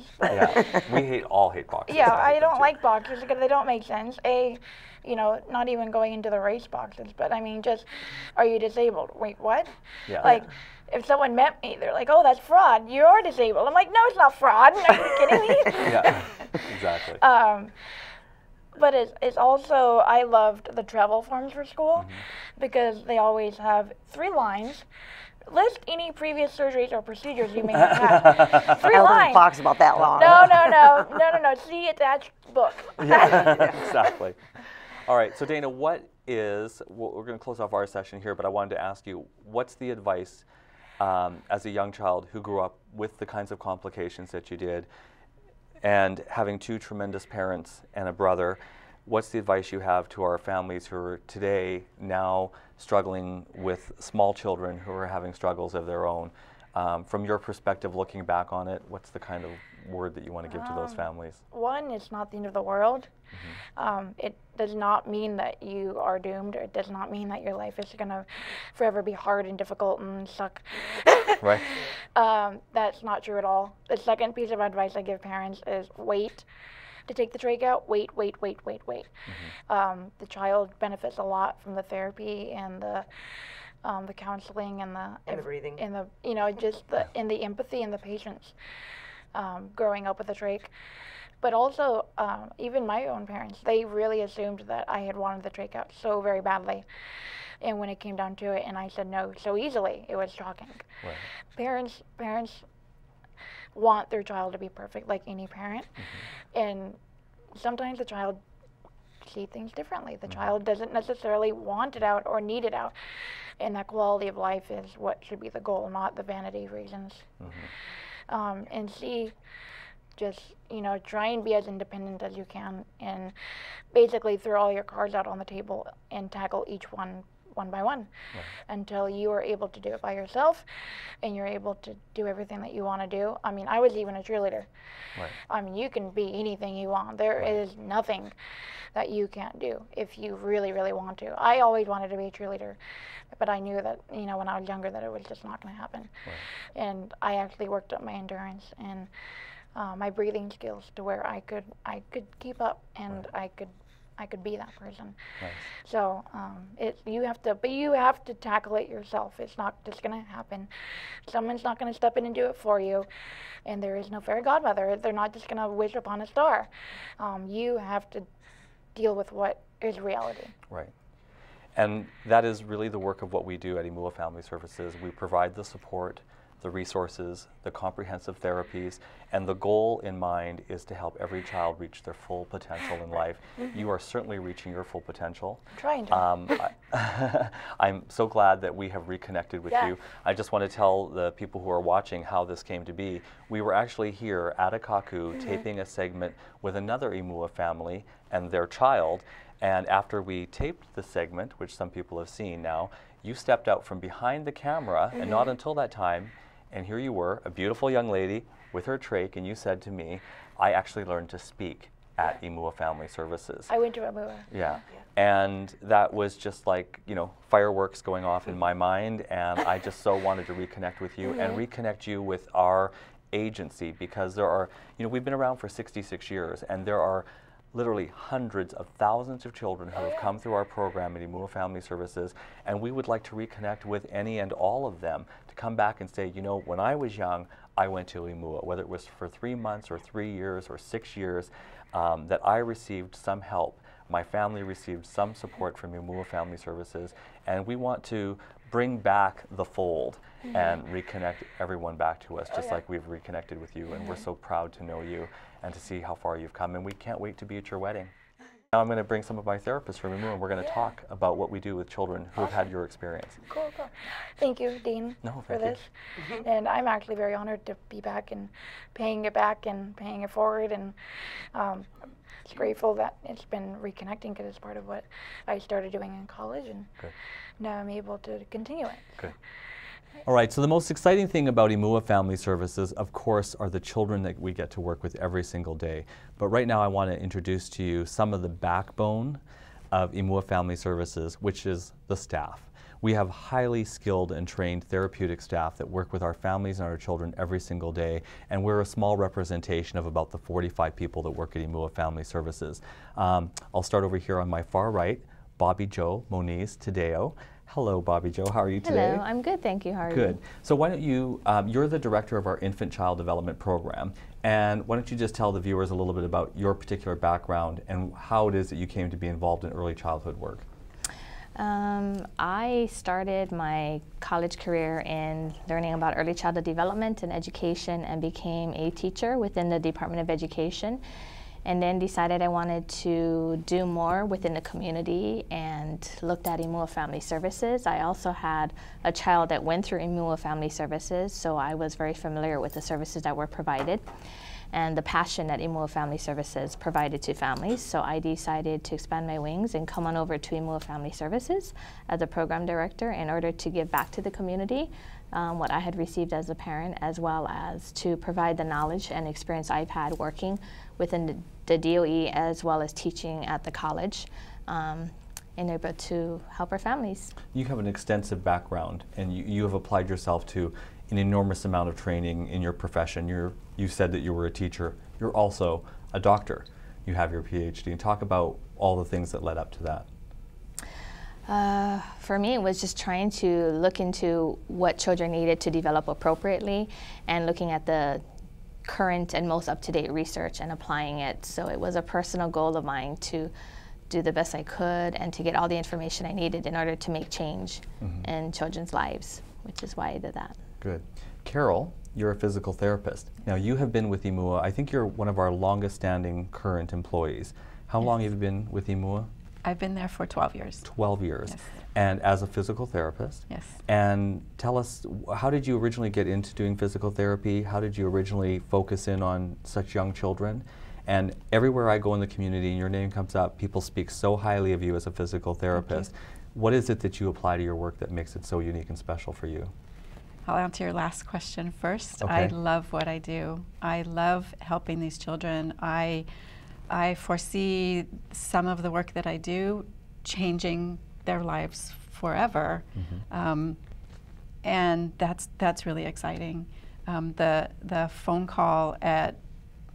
Speaker 1: We all hate boxes.
Speaker 3: I don't like boxes because they don't make sense. Not even going into the race boxes, but I mean, just, are you disabled? Wait, what? Yeah. If someone met me, they're like, oh, that's fraud. You are disabled. I'm like, no, it's not fraud. Are you kidding me?
Speaker 1: Yeah, exactly.
Speaker 3: But it's also, I loved the travel forms for school because they always have 3 lines. List any previous surgeries or procedures you may have had. 3 lines.
Speaker 2: I don't box about that long.
Speaker 3: No. See attached book.
Speaker 1: Exactly. All right, so Dana, we're going to close off our session here, but I wanted to ask you, what's the advice as a young child who grew up with the kinds of complications that you did, and having 2 tremendous parents and a brother, what's the advice you have to our families who are today now struggling with small children who are having struggles of their own? From your perspective, looking back on it, what's the kind of word that you want to give to those families?
Speaker 3: One, it's not the end of the world. It does not mean that you are doomed. It does not mean that your life is going to forever be hard and difficult and suck.
Speaker 1: Right.
Speaker 3: That's not true at all. The second piece of advice I give parents is wait to take the trach out. Wait. The child benefits a lot from the therapy and the counseling and the
Speaker 2: breathing
Speaker 3: and the and the empathy and the patience growing up with a trach. But also, even my own parents, they really assumed that I had wanted the trach out so very badly. And when it came down to it, and I said no so easily, it was shocking. Right. Parents want their child to be perfect, like any parent. And sometimes the child sees things differently. The child doesn't necessarily want it out or need it out. And that quality of life is what should be the goal, not the vanity reasons. And just, you know, try and be as independent as you can, and basically throw all your cards out on the table and tackle each one by one, until you are able to do it by yourself and you're able to do everything that you want to do. I mean, I was even a cheerleader. I mean, you can be anything you want. There is nothing that you can't do if you really, really want to. I always wanted to be a cheerleader, but I knew that, you know, when I was younger, that it was just not going to happen. And I actually worked up my endurance and my breathing skills to where I could keep up, and I could be that person. So you have to tackle it yourself. It's not just going to happen. Someone's not going to step in and do it for you, and there is no fairy godmother. They're not just going to wish upon a star. You have to deal with what is reality. Right.
Speaker 1: And that is really the work of what we do at Imua Family Services. We provide the support, the resources, the comprehensive therapies, and the goal in mind is to help every child reach their full potential in life. You are certainly reaching your full potential.
Speaker 3: I'm trying to.
Speaker 1: I'm so glad that we have reconnected with you. I just want to tell the people who are watching how this came to be. We were actually here at Akaku taping a segment with another Imua family and their child, and after we taped the segment, which some people have seen now, you stepped out from behind the camera, and not until that time, and here you were, a beautiful young lady with her trach, and you said to me, I actually learned to speak at Imua Family Services.
Speaker 3: I went to Imua.
Speaker 1: Yeah. And that was just like, you know, fireworks going off in my mind, and I just so wanted to reconnect with you and reconnect you with our agency, because there are, you know, we've been around for 66 years, and there are literally hundreds of thousands of children who have come through our program at Imua Family Services, and we would like to reconnect with any and all of them to come back and say, you know, when I was young, I went to Imua, whether it was for 3 months or 3 years or 6 years, that I received some help. My family received some support from Imua Family Services, and we want to bring back the fold and reconnect everyone back to us, just like we've reconnected with you, and we're so proud to know you and to see how far you've come, and we can't wait to be at your wedding. Now I'm going to bring some of my therapists from Imua, and we're going to talk about what we do with children who have had your experience.
Speaker 3: Cool. Thank you, Dean, for this. And I'm actually very honored to be back and paying it back and paying it forward, and it's grateful that it's been reconnecting, because it's part of what I started doing in college, and now I'm able to continue it.
Speaker 1: Good. All right, so the most exciting thing about Imua Family Services, of course, are the children that we get to work with every single day. But right now I want to introduce to you some of the backbone of Imua Family Services, which is the staff. We have highly skilled and trained therapeutic staff that work with our families and our children every single day, and we're a small representation of about the 45 people that work at Imua Family Services. I'll start over here on my far right, Bobby Joe Moniz Tadeo. Hello, Bobby Joe. How are you today?
Speaker 4: Hello, I'm good, thank you. How are you?
Speaker 1: Good. So why don't you, you're the director of our Infant Child Development Program, and why don't you just tell the viewers a little bit about your particular background and how it is that you came to be involved in early childhood work?
Speaker 4: I started my college career in learning about early childhood development and education, and became a teacher within the Department of Education. And then decided I wanted to do more within the community and looked at Imua Family Services. I also had a child that went through Imua Family Services, so I was very familiar with the services that were provided and the passion that Imua Family Services provided to families. So I decided to expand my wings and come on over to Imua Family Services as a program director in order to give back to the community what I had received as a parent, as well as to provide the knowledge and experience I've had working within the DOE as well as teaching at the college in order to help our families.
Speaker 1: You have an extensive background, and you have applied yourself to an enormous amount of training in your profession. You said that you were a teacher. You're also a doctor. You have your PhD. And talk about all the things that led up to that.
Speaker 4: For me, it was just trying to look into what children needed to develop appropriately, and looking at the current and most up-to-date research and applying it. So it was a personal goal of mine to do the best I could and to get all the information I needed in order to make change in children's lives, which is why I did that.
Speaker 1: Good. Carol, you're a physical therapist. Now you have been with Imua, I think you're one of our longest standing current employees. How long have you been with Imua?
Speaker 5: I've been there for 12 years.
Speaker 1: 12 years.
Speaker 5: Yes.
Speaker 1: And as a physical therapist.
Speaker 5: Yes.
Speaker 1: And tell us, how did you originally get into doing physical therapy? How did you originally focus in on such young children? And everywhere I go in the community and your name comes up, people speak so highly of you as a physical therapist. What is it that you apply to your work that makes it so unique and special for you?
Speaker 5: I'll answer your last question first.
Speaker 1: Okay.
Speaker 5: I love what I do. I love helping these children. I foresee some of the work that I do changing their lives forever, and that's really exciting. The phone call at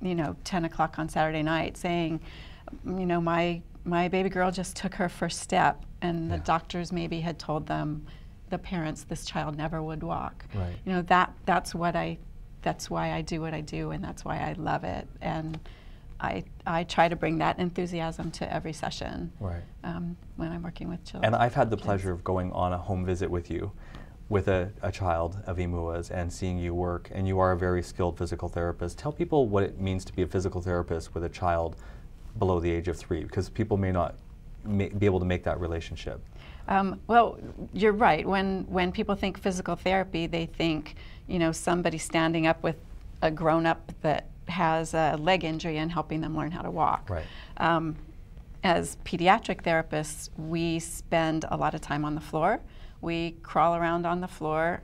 Speaker 5: 10 o'clock on Saturday night saying, my baby girl just took her first step, and the doctors maybe had told them, the parents, this child never would walk.
Speaker 1: Right.
Speaker 5: That's why I do what I do, and that's why I love it. And I try to bring that enthusiasm to every session when I'm working with children.
Speaker 1: And I've had the pleasure of going on a home visit with you with a child of Imua's and seeing you work, and you are a very skilled physical therapist. Tell people what it means to be a physical therapist with a child below the age of 3, because people may not be able to make that relationship.
Speaker 5: Well, you're right. When people think physical therapy, they think, somebody standing up with a grown-up that has a leg injury and helping them learn how to walk.
Speaker 1: Right.
Speaker 5: As pediatric therapists, we spend a lot of time on the floor. We crawl around on the floor.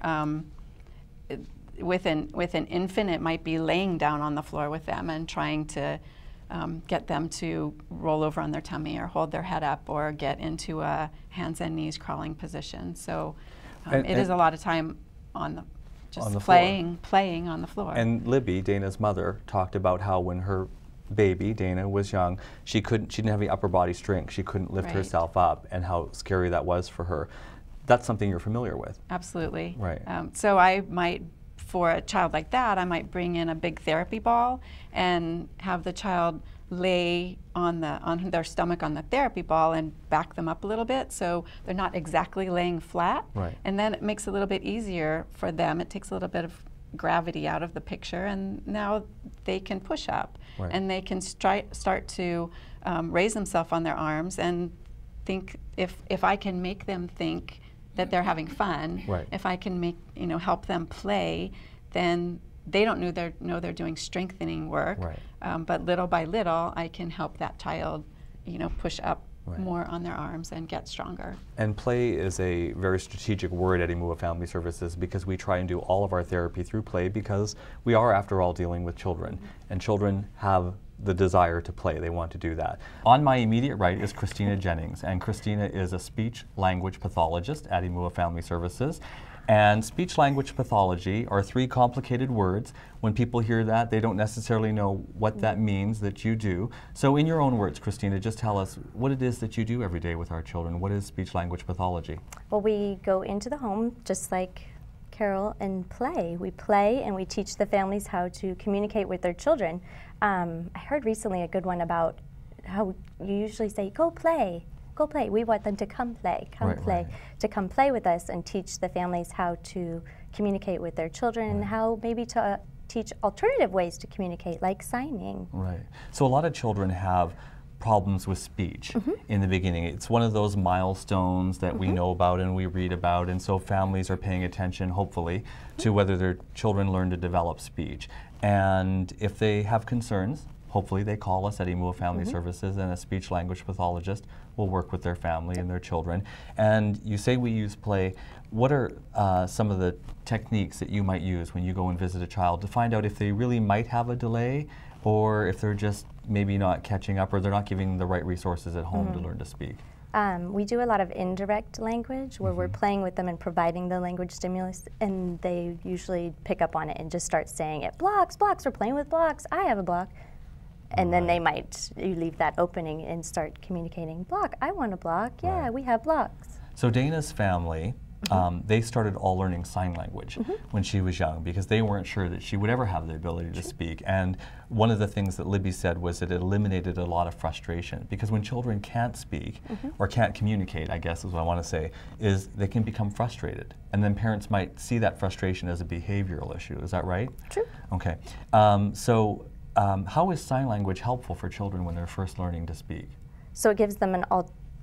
Speaker 5: With an infant, it might be laying down on the floor with them and trying to get them to roll over on their tummy or hold their head up or get into a hands and knees crawling position. So it is a lot of time on the playing on the floor.
Speaker 1: And Libby, Dana's mother, talked about how when her baby, Dana, was young, she didn't have any upper body strength. She couldn't lift herself up, and how scary that was for her. That's something you're familiar with.
Speaker 5: Absolutely.
Speaker 1: Right.
Speaker 5: So I might, for a child like that, I might bring in a big therapy ball and have the child lay on their stomach on the therapy ball and back them up a little bit so they're not exactly laying flat.
Speaker 1: Right.
Speaker 5: And then it makes it a little bit easier for them. It takes a little bit of gravity out of the picture, and now they can push up.
Speaker 1: Right.
Speaker 5: And they can start to raise themselves on their arms and think, if I can make them think that they're having fun,
Speaker 1: right.
Speaker 5: if I can help them play, then they don't know they're doing strengthening work,
Speaker 1: right.
Speaker 5: But little by little, I can help that child, push up
Speaker 1: right.
Speaker 5: more on their arms and get stronger.
Speaker 1: And play is a very strategic word at Imua Family Services, because we try and do all of our therapy through play, because we are, after all, dealing with children, and children have the desire to play. They want to do that. On my immediate right is Christina Jennings, and Christina is a speech-language pathologist at Imua Family Services. And speech-language pathology are 3 complicated words. When people hear that, they don't necessarily know what that means that you do. So in your own words, Christina, just tell us what it is that you do every day with our children. What is speech-language pathology?
Speaker 6: Well, we go into the home, just like Carol, and play. We play and we teach the families how to communicate with their children. I heard recently a good one about how you usually say, go play. Go play. We want them to come play, to come play with us and teach the families how to communicate with their children and how maybe to teach alternative ways to communicate, like signing.
Speaker 1: Right. So a lot of children have problems with speech in the beginning. It's one of those milestones that we know about and we read about, and so families are paying attention, hopefully, to whether their children learn to develop speech. And if they have concerns, hopefully they call us at Imua Family Services, and a speech-language pathologist will work with their family and their children. And you say we use play. What are some of the techniques that you might use when you go and visit a child to find out if they really might have a delay, or if they're just maybe not catching up, or they're not giving the right resources at home to learn to speak?
Speaker 6: We do a lot of indirect language where we're playing with them and providing the language stimulus, and they usually pick up on it and just start saying it. Blocks, blocks, we're playing with blocks. I have a block. And then they might, you leave that opening and start communicating. Block, I want a block. Yeah, we have blocks.
Speaker 1: So Dana's family, they started all learning sign language when she was young, because they weren't sure that she would ever have the ability to speak. And one of the things that Libby said was that it eliminated a lot of frustration, because when children can't speak or can't communicate, I guess is what I want to say, is they can become frustrated. And then parents might see that frustration as a behavioral issue. Is that right?
Speaker 6: True.
Speaker 1: Okay. How is sign language helpful for children when they're first learning to speak?
Speaker 6: So it gives them an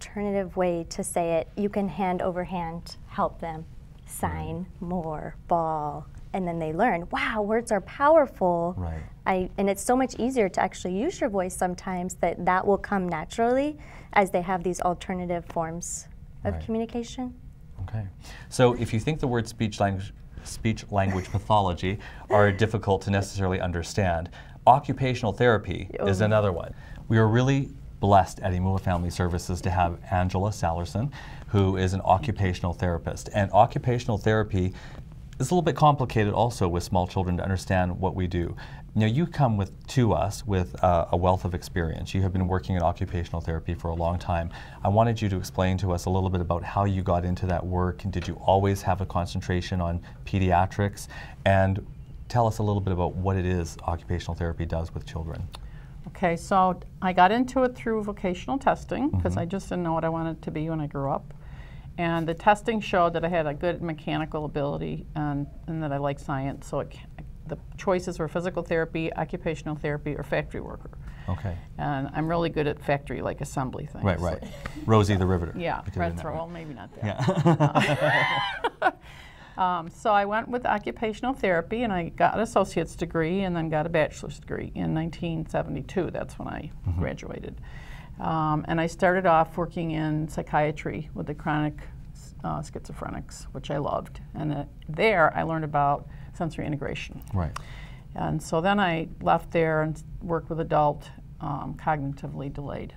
Speaker 6: alternative way to say it. You can hand over hand help them. Sign, more, ball, and then they learn, wow, words are powerful.
Speaker 1: Right.
Speaker 6: And it's so much easier to actually use your voice sometimes that will come naturally as they have these alternative forms of communication.
Speaker 1: Okay. So if you think the word speech language pathology are difficult to necessarily understand, occupational therapy is another one. We are really blessed at Imua Family Services to have Angela Sallerson, who is an occupational therapist. And occupational therapy is a little bit complicated also with small children to understand what we do. Now, you come to us with a wealth of experience. You have been working in occupational therapy for a long time. I wanted you to explain to us a little bit about how you got into that work, and did you always have a concentration on pediatrics? And tell us a little bit about what it is occupational therapy does with children.
Speaker 7: Okay, so I got into it through vocational testing because I just didn't know what I wanted to be when I grew up. And the testing showed that I had a good mechanical ability and that I liked science. So the choices were physical therapy, occupational therapy, or factory worker.
Speaker 1: Okay.
Speaker 7: And I'm really good at factory, like assembly things.
Speaker 1: Right, right. Rosie the Riveter.
Speaker 7: Yeah, red throw. Well, maybe not that.
Speaker 1: Yeah.
Speaker 7: So I went with occupational therapy, and I got an associate's degree and then got a bachelor's degree in 1972. That's when I graduated. And I started off working in psychiatry with the chronic schizophrenics, which I loved. And there I learned about sensory integration.
Speaker 1: Right.
Speaker 7: And so then I left there and worked with adult cognitively delayed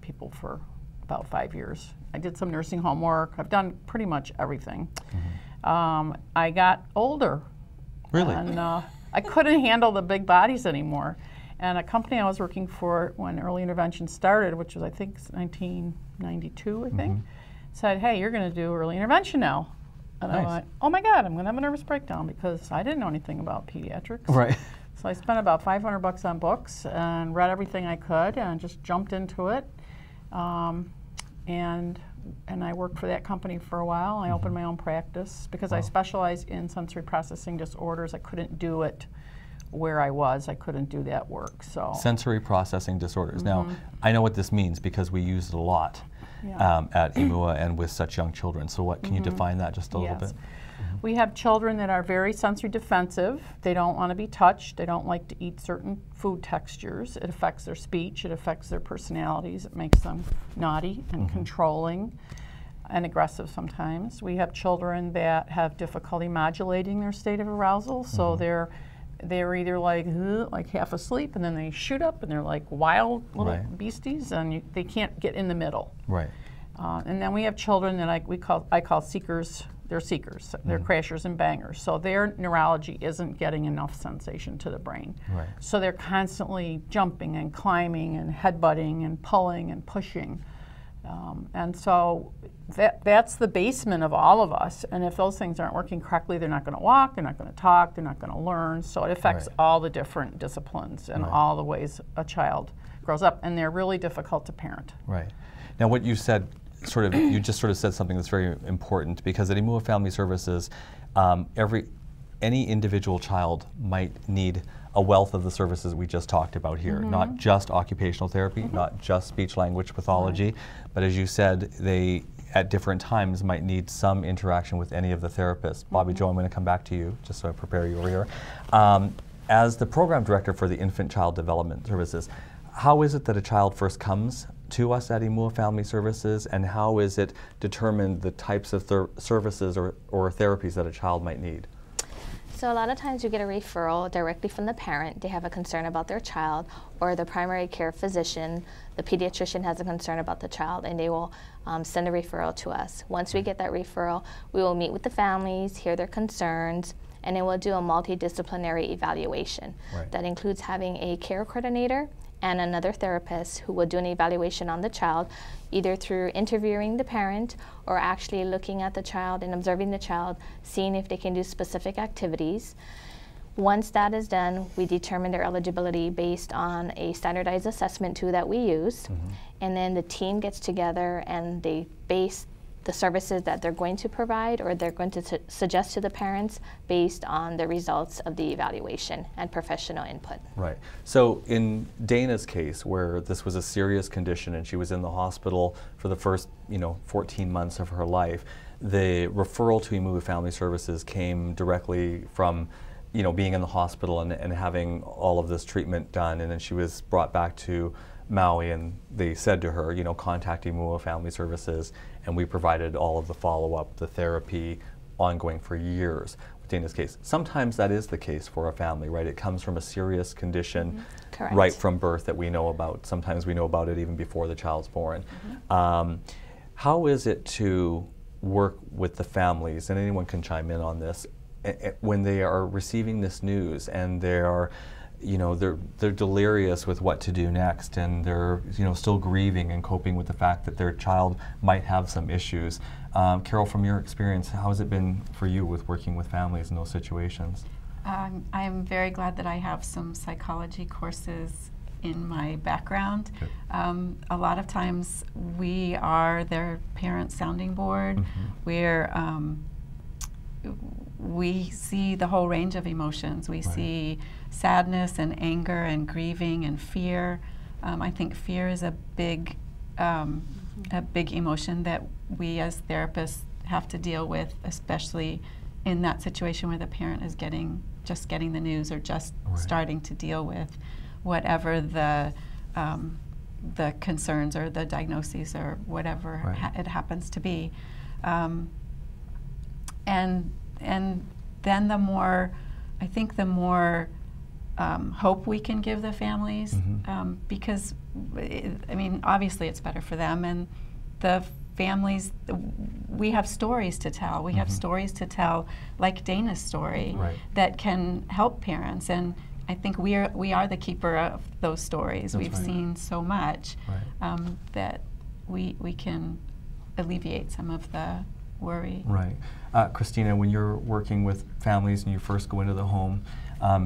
Speaker 7: people for about 5 years. I did some nursing home work. I've done pretty much everything. I got older.
Speaker 1: Really?
Speaker 7: And I couldn't handle the big bodies anymore. And a company I was working for when early intervention started, which was I think 1992, I think, said, hey, you're going to do early intervention now. And I went, oh my God, I'm going to have a nervous breakdown because I didn't know anything about pediatrics.
Speaker 1: Right.
Speaker 7: So I spent about $500 on books and read everything I could and just jumped into it. And I worked for that company for a while. I opened my own practice because I specialize in sensory processing disorders. I couldn't do it where I was. I couldn't do that work. So
Speaker 1: sensory processing disorders. Now, I know what this means because we use it a lot at Imua and with such young children. So what can you define that just a little bit?
Speaker 7: We have children that are very sensory defensive. They don't want to be touched. They don't like to eat certain food textures. It affects their speech. It affects their personalities. It makes them naughty and controlling and aggressive sometimes. We have children that have difficulty modulating their state of arousal. So they're either like half asleep, and then they shoot up, and they're like wild little beasties, and they can't get in the middle.
Speaker 1: Right.
Speaker 7: And then we have children that I call seekers. They're seekers. They're crashers and bangers. So their neurology isn't getting enough sensation to the brain.
Speaker 1: Right.
Speaker 7: So they're constantly jumping and climbing and headbutting and pulling and pushing. And so that's the basement of all of us. And if those things aren't working correctly, they're not going to walk, they're not going to talk, they're not going to learn. So it affects all the different disciplines and all the ways a child grows up. And they're really difficult to parent.
Speaker 1: Right. Now what you said, you just said something that's very important, because at Imua Family Services, any individual child might need a wealth of the services we just talked about here, not just occupational therapy, not just speech language pathology, but as you said, they at different times might need some interaction with any of the therapists. Bobby Joe, I'm going to come back to you just so I prepare you over here. As the program director for the Infant Child Development Services, how is it that a child first comes to us at Imua Family Services, and how is it determined the types of services or therapies that a child might need?
Speaker 4: So a lot of times you get a referral directly from the parent. They have a concern about their child, or the primary care physician, the pediatrician, has a concern about the child, and they will send a referral to us. Once we get that referral, we will meet with the families, hear their concerns, and then we'll do a multidisciplinary evaluation. That includes having a care coordinator and another therapist who will do an evaluation on the child, either through interviewing the parent or actually looking at the child and observing the child, seeing if they can do specific activities. Once that is done, we determine their eligibility based on a standardized assessment tool that we use, and then the team gets together and they base the services that they're going to provide or they're going to suggest to the parents based on the results of the evaluation and professional input.
Speaker 1: Right. So in Dana's case, where this was a serious condition and she was in the hospital for the first 14 months of her life, the referral to Imua Family Services came directly from being in the hospital and having all of this treatment done, and then she was brought back to Maui, and they said to her, contact Imua Family Services, and we provided all of the follow-up, the therapy, ongoing for years. With Dana's case, sometimes that is the case for a family, right? It comes from a serious condition right from birth that we know about. Sometimes we know about it even before the child's born. How is it to work with the families, and anyone can chime in on this, when they are receiving this news and they are they're delirious with what to do next, and they're still grieving and coping with the fact that their child might have some issues. Carol, from your experience, how has it been for you with working with families in those situations?
Speaker 5: I'm very glad that I have some psychology courses in my background. A lot of times we are their parent sounding board. We see the whole range of emotions. We see sadness and anger and grieving and fear. I think fear is a big emotion that we as therapists have to deal with, especially in that situation where the parent is just getting the news or just starting to deal with whatever the concerns or the diagnoses or whatever it happens to be. And then the more hope we can give the families, because obviously it's better for them, and the families, we have stories to tell. We have stories to tell, like Dana's story, that can help parents, and I think we are the keeper of those stories. We've seen so much that we can alleviate some of the worry.
Speaker 1: Right. Christina, when you're working with families and you first go into the home,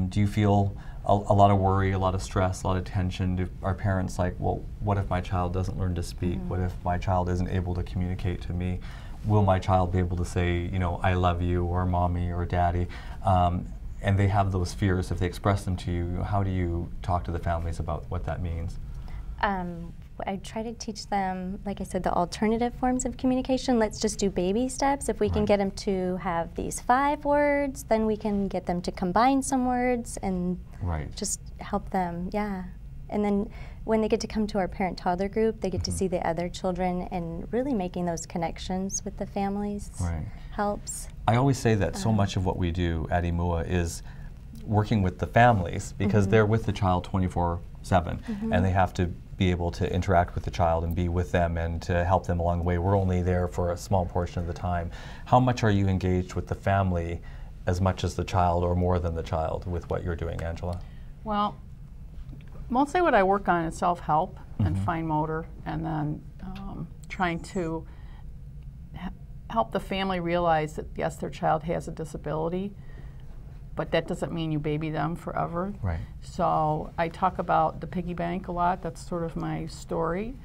Speaker 1: do you feel a lot of worry, a lot of stress, a lot of tension? Are parents like, well, what if my child doesn't learn to speak? What if my child isn't able to communicate to me? Will my child be able to say, I love you, or mommy, or daddy? And they have those fears. If they express them to you, how do you talk to the families about what that means?
Speaker 6: I try to teach them, like I said, the alternative forms of communication. Let's just do baby steps. If we can get them to have these 5 words, then we can get them to combine some words and just help them, And then when they get to come to our parent-toddler group, they get to see the other children, and really making those connections with the families helps.
Speaker 1: I always say that so much of what we do at Imua is working with the families, because they're with the child 24/7, and they have to be able to interact with the child and be with them and to help them along the way. We're only there for a small portion of the time. How much are you engaged with the family as much as the child, or more than the child, with what you're doing, Angela?
Speaker 7: Well, mostly what I work on is self-help and fine motor, and then trying to help the family realize that, yes, their child has a disability, but that doesn't mean you baby them forever. So I talk about the piggy bank a lot. That's sort of my story.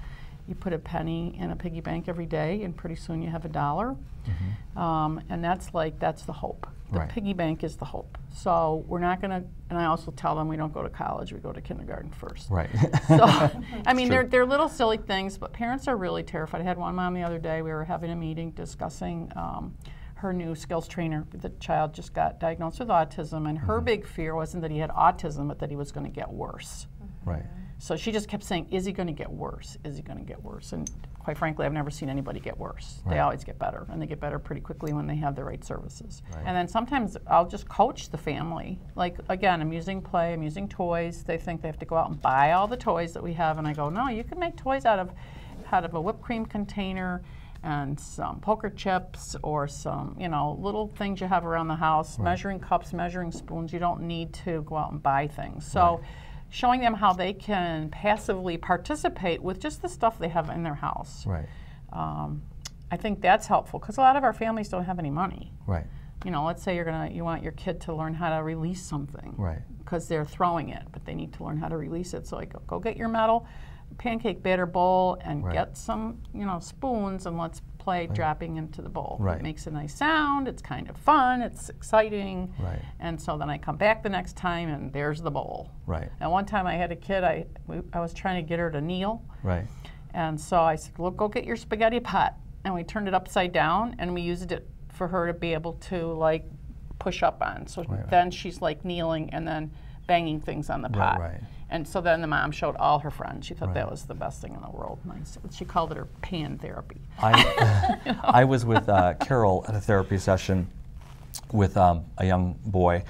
Speaker 7: You put a penny in a piggy bank every day, and pretty soon you have $1. And that's the hope. The piggy bank is the hope. So we're not going to, and I also tell them we don't go to college, we go to kindergarten first. So, I mean, they're little silly things, but parents are really terrified. I had one mom the other day, we were having a meeting discussing her new skills trainer. The child just got diagnosed with autism, and her big fear wasn't that he had autism, but that he was going to get worse. So she just kept saying, is he going to get worse? Is he going to get worse? And quite frankly, I've never seen anybody get worse. They always get better, and they get better pretty quickly when they have the right services. And then sometimes I'll just coach the family. Like, again, amusing play, amusing toys. They think they have to go out and buy all the toys that we have, and I go, no, you can make toys out of a whipped cream container and some poker chips, or some, little things you have around the house, measuring cups, measuring spoons. You don't need to go out and buy things. So showing them how they can passively participate with just the stuff they have in their house. I think that's helpful, because a lot of our families don't have any money. Let's say you want your kid to learn how to release something, because they're throwing it, but they need to learn how to release it. So I go get your metal pancake batter bowl and get some, spoons, and let's play dropping into the bowl.
Speaker 1: Right.
Speaker 7: It makes a nice sound, it's kind of fun, it's exciting.
Speaker 1: Right.
Speaker 7: And so then I come back the next time and there's the bowl.
Speaker 1: Right.
Speaker 7: And one time I had a kid, I was trying to get her to kneel.
Speaker 1: Right.
Speaker 7: And so I said, well, go get your spaghetti pot. And we turned it upside down and we used it for her to be able to like push up on. So then she's like kneeling and then banging things on the pot.
Speaker 1: Right.
Speaker 7: And so then the mom showed all her friends. She thought that was the best thing in the world. She called it her pan therapy.
Speaker 1: I was with Carol at a therapy session with a young boy,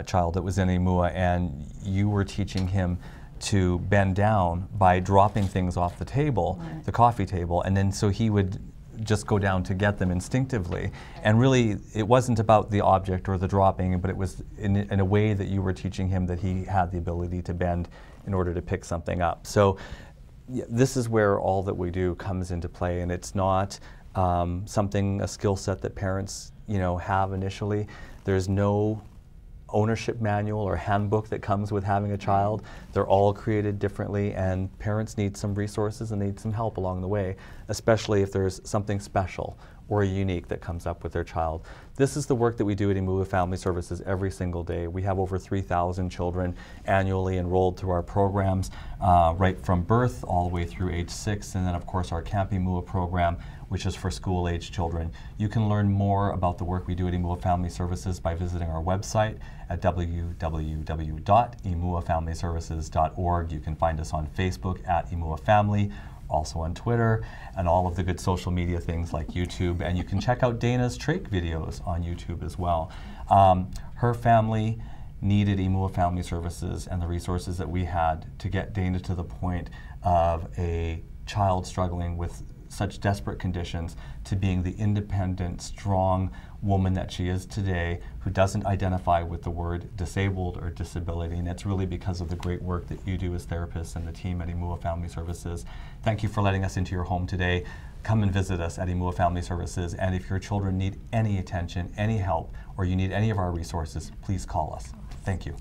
Speaker 1: child that was in Imua, and you were teaching him to bend down by dropping things off the table, the coffee table, and then so he would just go down to get them instinctively. And really, it wasn't about the object or the dropping, but it was in a way that you were teaching him that he had the ability to bend in order to pick something up. So this is where all that we do comes into play, and it's not a skill set that parents, have initially. There's no ownership manual or handbook that comes with having a child. They're all created differently, and parents need some resources and need some help along the way, especially if there's something special or unique that comes up with their child. This is the work that we do at Imua Family Services every single day. We have over 3,000 children annually enrolled through our programs, right from birth all the way through age 6, and then of course our Camp Imua program, which is for school-age children. You can learn more about the work we do at Imua Family Services by visiting our website at www.imuafamilyservices.org. You can find us on Facebook at Imua Family, also on Twitter, and all of the good social media things like YouTube. And you can check out Dana's trach videos on YouTube as well. Her family needed Imua Family Services and the resources that we had to get Dana to the point of a child struggling with such desperate conditions to being the independent, strong woman that she is today, who doesn't identify with the word disabled or disability. And it's really because of the great work that you do as therapists and the team at Imua Family Services. Thank you for letting us into your home today. Come and visit us at Imua Family Services. And if your children need any attention, any help, or you need any of our resources, please call us. Thank you.